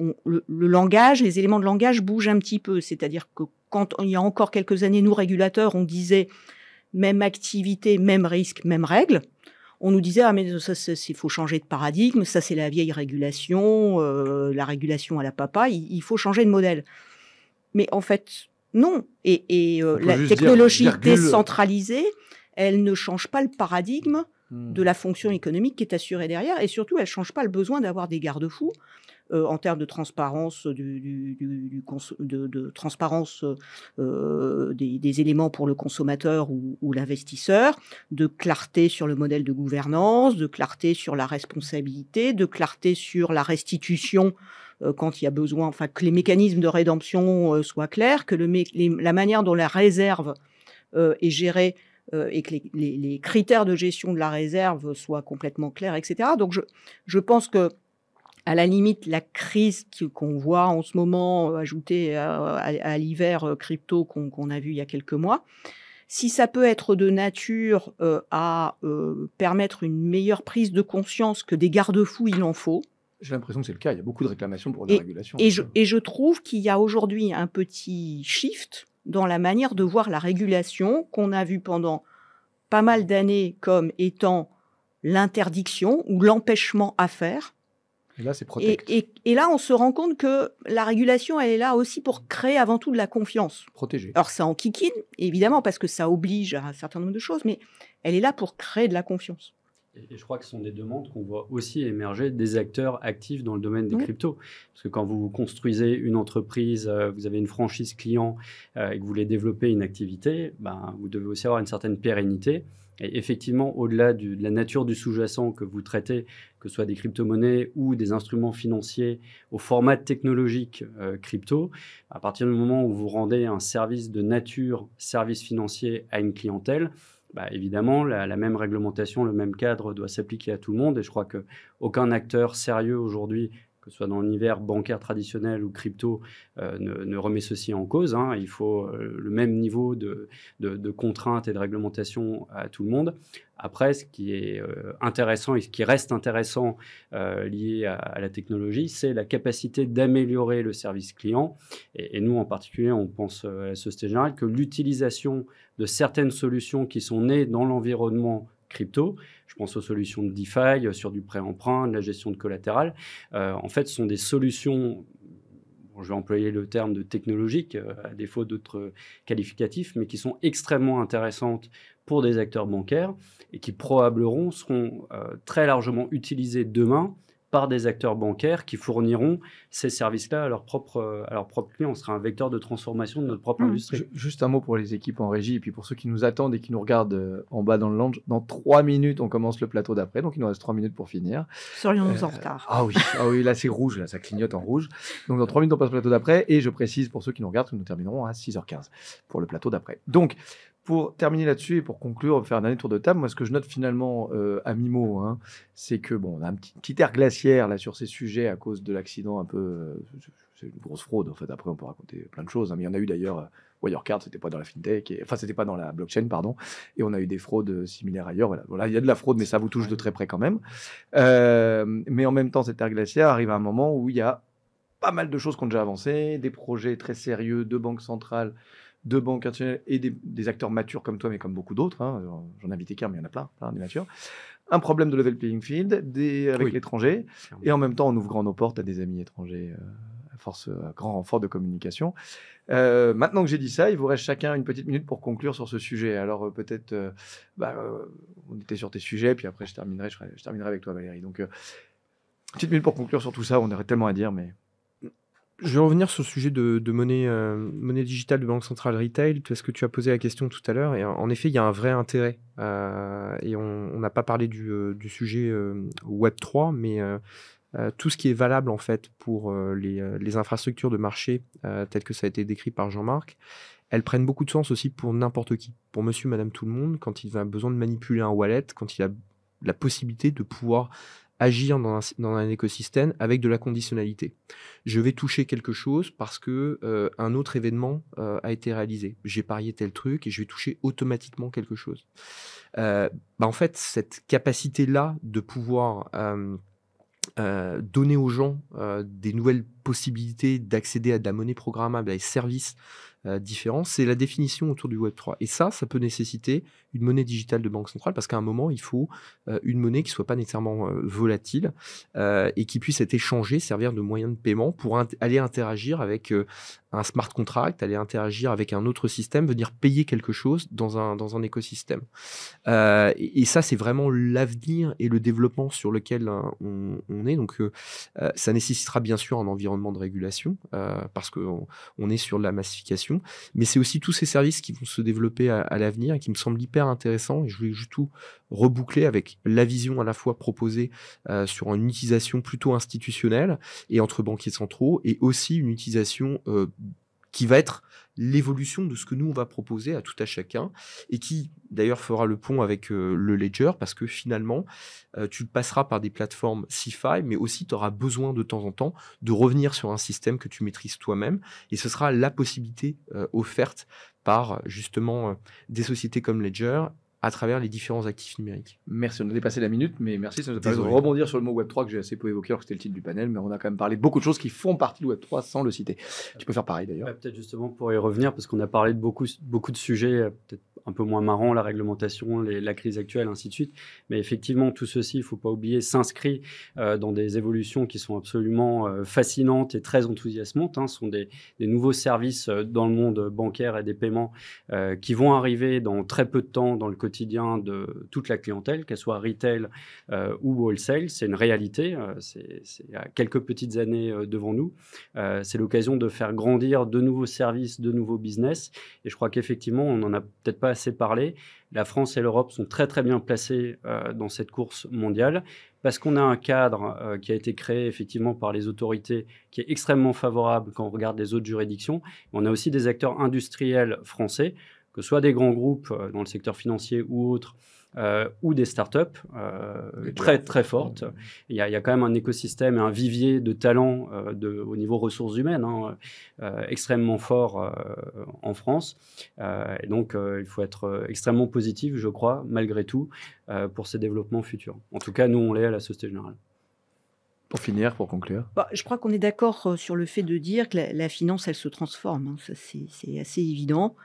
langage, les éléments de langage bougent un petit peu. C'est-à-dire que quand il y a encore quelques années, nous, régulateurs, on disait même activité, même risque, même règle. On nous disait, ah mais ça, il faut changer de paradigme, ça c'est la vieille régulation, la régulation à la papa, il faut changer de modèle. Mais en fait, non. Et la technologie décentralisée, elle ne change pas le paradigme de la fonction économique qui est assurée derrière, et surtout, elle ne change pas le besoin d'avoir des garde-fous en termes de transparence, de transparence des éléments pour le consommateur ou l'investisseur, de clarté sur le modèle de gouvernance, de clarté sur la responsabilité, de clarté sur la restitution quand il y a besoin, enfin que les mécanismes de rédemption soient clairs, que la manière dont la réserve est gérée et que les critères de gestion de la réserve soient complètement clairs, etc. Donc je pense que à la limite, la crise qu'on voit en ce moment, ajoutée à l'hiver crypto qu'on a vu il y a quelques mois, si ça peut être de nature à permettre une meilleure prise de conscience que des garde-fous, il en faut. J'ai l'impression que c'est le cas. Il y a beaucoup de réclamations pour la régulation. Et je trouve qu'il y a aujourd'hui un petit shift dans la manière de voir la régulation qu'on a vu pendant pas mal d'années comme étant l'interdiction ou l'empêchement à faire. Et là, c'est protect. Et là, on se rend compte que la régulation, elle est là aussi pour créer avant tout de la confiance. Protéger. Alors, ça enquiquine, évidemment, parce que ça oblige à un certain nombre de choses, mais elle est là pour créer de la confiance. Et je crois que ce sont des demandes qu'on voit aussi émerger des acteurs actifs dans le domaine des cryptos. Parce que quand vous construisez une entreprise, vous avez une franchise client et que vous voulez développer une activité, vous devez aussi avoir une certaine pérennité. Et effectivement, au-delà de la nature du sous-jacent que vous traitez, que ce soit des crypto-monnaies ou des instruments financiers au format technologique crypto, à partir du moment où vous rendez un service de nature, service financier à une clientèle, évidemment, la même réglementation, le même cadre doit s'appliquer à tout le monde. Et je crois qu'aucun acteur sérieux aujourd'hui, que ce soit dans l'univers bancaire traditionnel ou crypto, ne remet ceci en cause. Il faut le même niveau de contraintes et de réglementation à tout le monde. Après, ce qui est intéressant et ce qui reste intéressant lié à la technologie, c'est la capacité d'améliorer le service client. Et nous, en particulier, on pense à la Société Générale que l'utilisation de certaines solutions qui sont nées dans l'environnement crypto, je pense aux solutions de DeFi, sur du prêt-emprunt, de la gestion de collatéral, en fait, ce sont des solutions, je vais employer le terme de technologique, à défaut d'autres qualificatifs, mais qui sont extrêmement intéressantes pour des acteurs bancaires et qui probablement seront très largement utilisées demain par des acteurs bancaires qui fourniront ces services-là à leurs propres clients. Ce sera un vecteur de transformation de notre propre industrie. Juste un mot pour les équipes en régie et puis pour ceux qui nous attendent et qui nous regardent en bas dans le lounge. Dans 3 minutes, on commence le plateau d'après, donc il nous reste 3 minutes pour finir. Serions-nous en retard? Ah oui, là c'est rouge, là ça clignote en rouge. Donc dans 3 minutes, on passe au plateau d'après et je précise pour ceux qui nous regardent que nous terminerons à 6h15 pour le plateau d'après. Donc, pour terminer là-dessus et pour conclure, on va faire un dernier tour de table. Moi, ce que je note finalement à mi-mot, c'est que on a un petit air glaciaire là sur ces sujets à cause de l'accident un peu. C'est une grosse fraude en fait. Après, on peut raconter plein de choses, mais il y en a eu d'ailleurs. Wirecard, c'était pas dans la fintech, c'était pas dans la blockchain, pardon. Et on a eu des fraudes similaires ailleurs. Voilà, il y a de la fraude, mais ça vous touche de très près quand même. Mais en même temps, cet air glaciaire arrive à un moment où il y a pas mal de choses qui ont déjà avancé, des projets très sérieux de banques centrales, de banques internationales et des acteurs matures comme toi, mais comme beaucoup d'autres. J'en ai invité qu'un, mais il y en a plein des matures. Un problème de level playing field avec l'étranger, et en même temps en ouvrant nos portes à des amis étrangers à grand renfort de communication. Maintenant que j'ai dit ça, il vous reste chacun une petite minute pour conclure sur ce sujet. Alors peut-être, on était sur tes sujets, puis après je terminerai avec toi Valérie. Donc, petite minute pour conclure sur tout ça, on aurait tellement à dire, mais... Je vais revenir sur le sujet de monnaie digitale de banque centrale retail, parce que tu as posé la question tout à l'heure. Et en effet, il y a un vrai intérêt. Et on n'a pas parlé du sujet Web3, mais tout ce qui est valable en fait pour les infrastructures de marché, telles que ça a été décrit par Jean-Marc, elles prennent beaucoup de sens aussi pour n'importe qui, pour monsieur, madame, tout le monde, quand il a besoin de manipuler un wallet, quand il a la possibilité de pouvoir agir dans un écosystème avec de la conditionnalité. Je vais toucher quelque chose parce que un autre événement a été réalisé. J'ai parié tel truc et je vais toucher automatiquement quelque chose. En fait, cette capacité-là de pouvoir donner aux gens des nouvelles possibilités d'accéder à de la monnaie programmable, à des services différents, c'est la définition autour du Web3. Et ça peut nécessiter une monnaie digitale de banque centrale, parce qu'à un moment, il faut une monnaie qui ne soit pas nécessairement volatile et qui puisse être échangée, servir de moyen de paiement pour aller interagir avec un smart contract, aller interagir avec un autre système, venir payer quelque chose dans un écosystème. Et ça, c'est vraiment l'avenir et le développement sur lequel on est. Donc, ça nécessitera bien sûr un environnement de régulation parce qu'on est sur de la massification, mais c'est aussi tous ces services qui vont se développer à l'avenir et qui me semblent hyper intéressants. Et je voulais juste tout reboucler avec la vision à la fois proposée sur une utilisation plutôt institutionnelle et entre banquiers centraux, et aussi une utilisation qui va être l'évolution de ce que nous on va proposer à tout à chacun, et qui d'ailleurs fera le pont avec le Ledger, parce que finalement tu passeras par des plateformes CeFi, mais aussi tu auras besoin de temps en temps de revenir sur un système que tu maîtrises toi-même, et ce sera la possibilité offerte par justement des sociétés comme Ledger à travers les différents actifs numériques. Merci, on a dépassé la minute, mais merci, ça nous a permis de Désolé. rebondir sur le mot Web3 que j'ai assez peu évoqué alors que c'était le titre du panel, mais on a quand même parlé de beaucoup de choses qui font partie du Web3 sans le citer. Tu peux faire pareil d'ailleurs. Peut-être justement pour y revenir, parce qu'on a parlé de beaucoup de sujets, peut-être un peu moins marrants, la réglementation, la crise actuelle, ainsi de suite. Mais effectivement, tout ceci, il ne faut pas oublier, s'inscrit dans des évolutions qui sont absolument fascinantes et très enthousiasmantes. Ce sont des nouveaux services dans le monde bancaire et des paiements qui vont arriver dans très peu de temps dans le quotidien de toute la clientèle, qu'elle soit retail ou wholesale. C'est une réalité. C'est à quelques petites années devant nous. C'est l'occasion de faire grandir de nouveaux services, de nouveaux business. Et je crois qu'effectivement, on n'en a peut-être pas assez parlé. La France et l'Europe sont très très bien placées dans cette course mondiale, parce qu'on a un cadre qui a été créé effectivement par les autorités, qui est extrêmement favorable quand on regarde les autres juridictions. On a aussi des acteurs industriels français, que ce soit des grands groupes dans le secteur financier ou autres, ou des startups très très fortes. Il y a quand même un écosystème et un vivier de talents au niveau ressources humaines extrêmement fort en France. Et donc, il faut être extrêmement positif, je crois, malgré tout, pour ces développements futurs. En tout cas, nous, on l'est à la Société Générale. Pour finir, pour conclure. Je crois qu'on est d'accord sur le fait de dire que la finance, elle se transforme. Ça, c'est assez évident.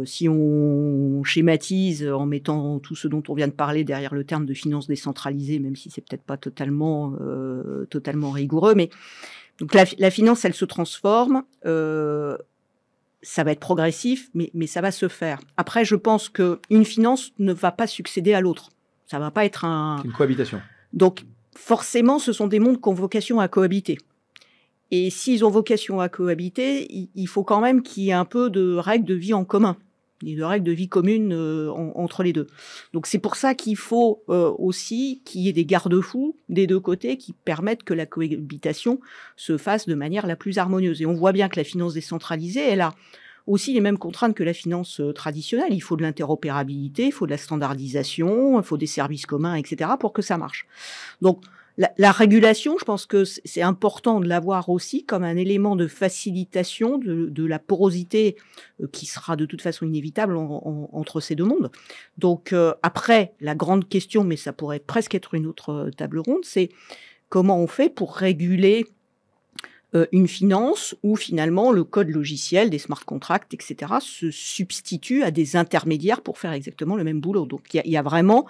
Si on schématise en mettant tout ce dont on vient de parler derrière le terme de finance décentralisée, même si c'est peut-être pas totalement rigoureux, mais donc la finance, elle se transforme. Ça va être progressif, mais ça va se faire. Après, je pense qu'une finance ne va pas succéder à l'autre. Ça va pas être C'est une cohabitation. Donc, forcément, ce sont des mondes qui ont vocation à cohabiter. Et s'ils ont vocation à cohabiter, il faut quand même qu'il y ait un peu de règles de vie en commun, et de règles de vie communes entre les deux. Donc c'est pour ça qu'il faut aussi qu'il y ait des garde-fous des deux côtés qui permettent que la cohabitation se fasse de manière la plus harmonieuse. Et on voit bien que la finance décentralisée, elle a aussi les mêmes contraintes que la finance traditionnelle. Il faut de l'interopérabilité, il faut de la standardisation, il faut des services communs, etc. pour que ça marche. Donc, la régulation, je pense que c'est important de l'avoir aussi comme un élément de facilitation de la porosité qui sera de toute façon inévitable entre ces deux mondes. Donc, après, la grande question, mais ça pourrait presque être une autre table ronde, c'est comment on fait pour réguler une finance où finalement le code logiciel des smart contracts, etc., se substitue à des intermédiaires pour faire exactement le même boulot. Donc il y a vraiment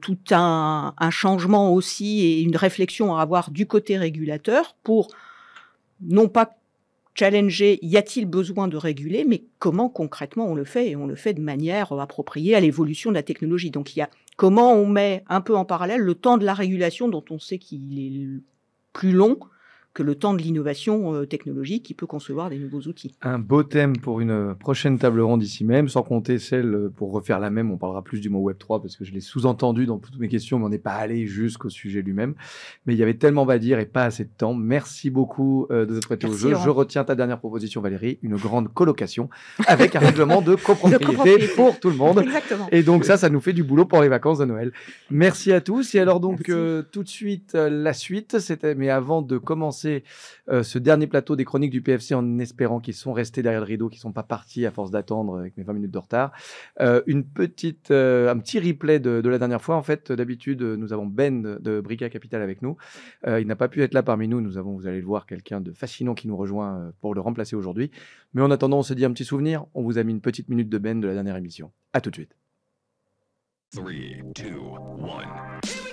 tout un changement aussi et une réflexion à avoir du côté régulateur pour non pas challenger, y a-t-il besoin de réguler, mais comment concrètement on le fait, et on le fait de manière appropriée à l'évolution de la technologie. Donc il y a comment on met un peu en parallèle le temps de la régulation dont on sait qu'il est plus long que le temps de l'innovation technologique qui peut concevoir des nouveaux outils. Un beau thème pour une prochaine table ronde ici même, sans compter celle pour refaire la même. On parlera plus du mot Web3 parce que je l'ai sous-entendu dans toutes mes questions, mais on n'est pas allé jusqu'au sujet lui-même. Mais il y avait tellement à dire et pas assez de temps. Merci beaucoup de vous être prêté au Merci, jeu. Laurent. Je retiens ta dernière proposition, Valérie, une grande colocation avec un règlement de copropriété copropriété. pour tout le monde. Exactement. Et donc ça nous fait du boulot pour les vacances de Noël. Merci à tous. Et alors donc Merci. tout de suite la suite. Mais avant de commencer ce dernier plateau des chroniques du PFC, en espérant qu'ils sont restés derrière le rideau, qu'ils sont pas partis à force d'attendre avec mes 20 minutes de retard, un petit replay de la dernière fois. En fait, d'habitude, nous avons Ben de Brica Capital avec nous. Il n'a pas pu être là parmi nous. Nous avons, vous allez le voir, quelqu'un de fascinant qui nous rejoint pour le remplacer aujourd'hui. Mais en attendant, on se dit un petit souvenir. On vous a mis une petite minute de Ben de la dernière émission. À tout de suite. 3, 2, 1.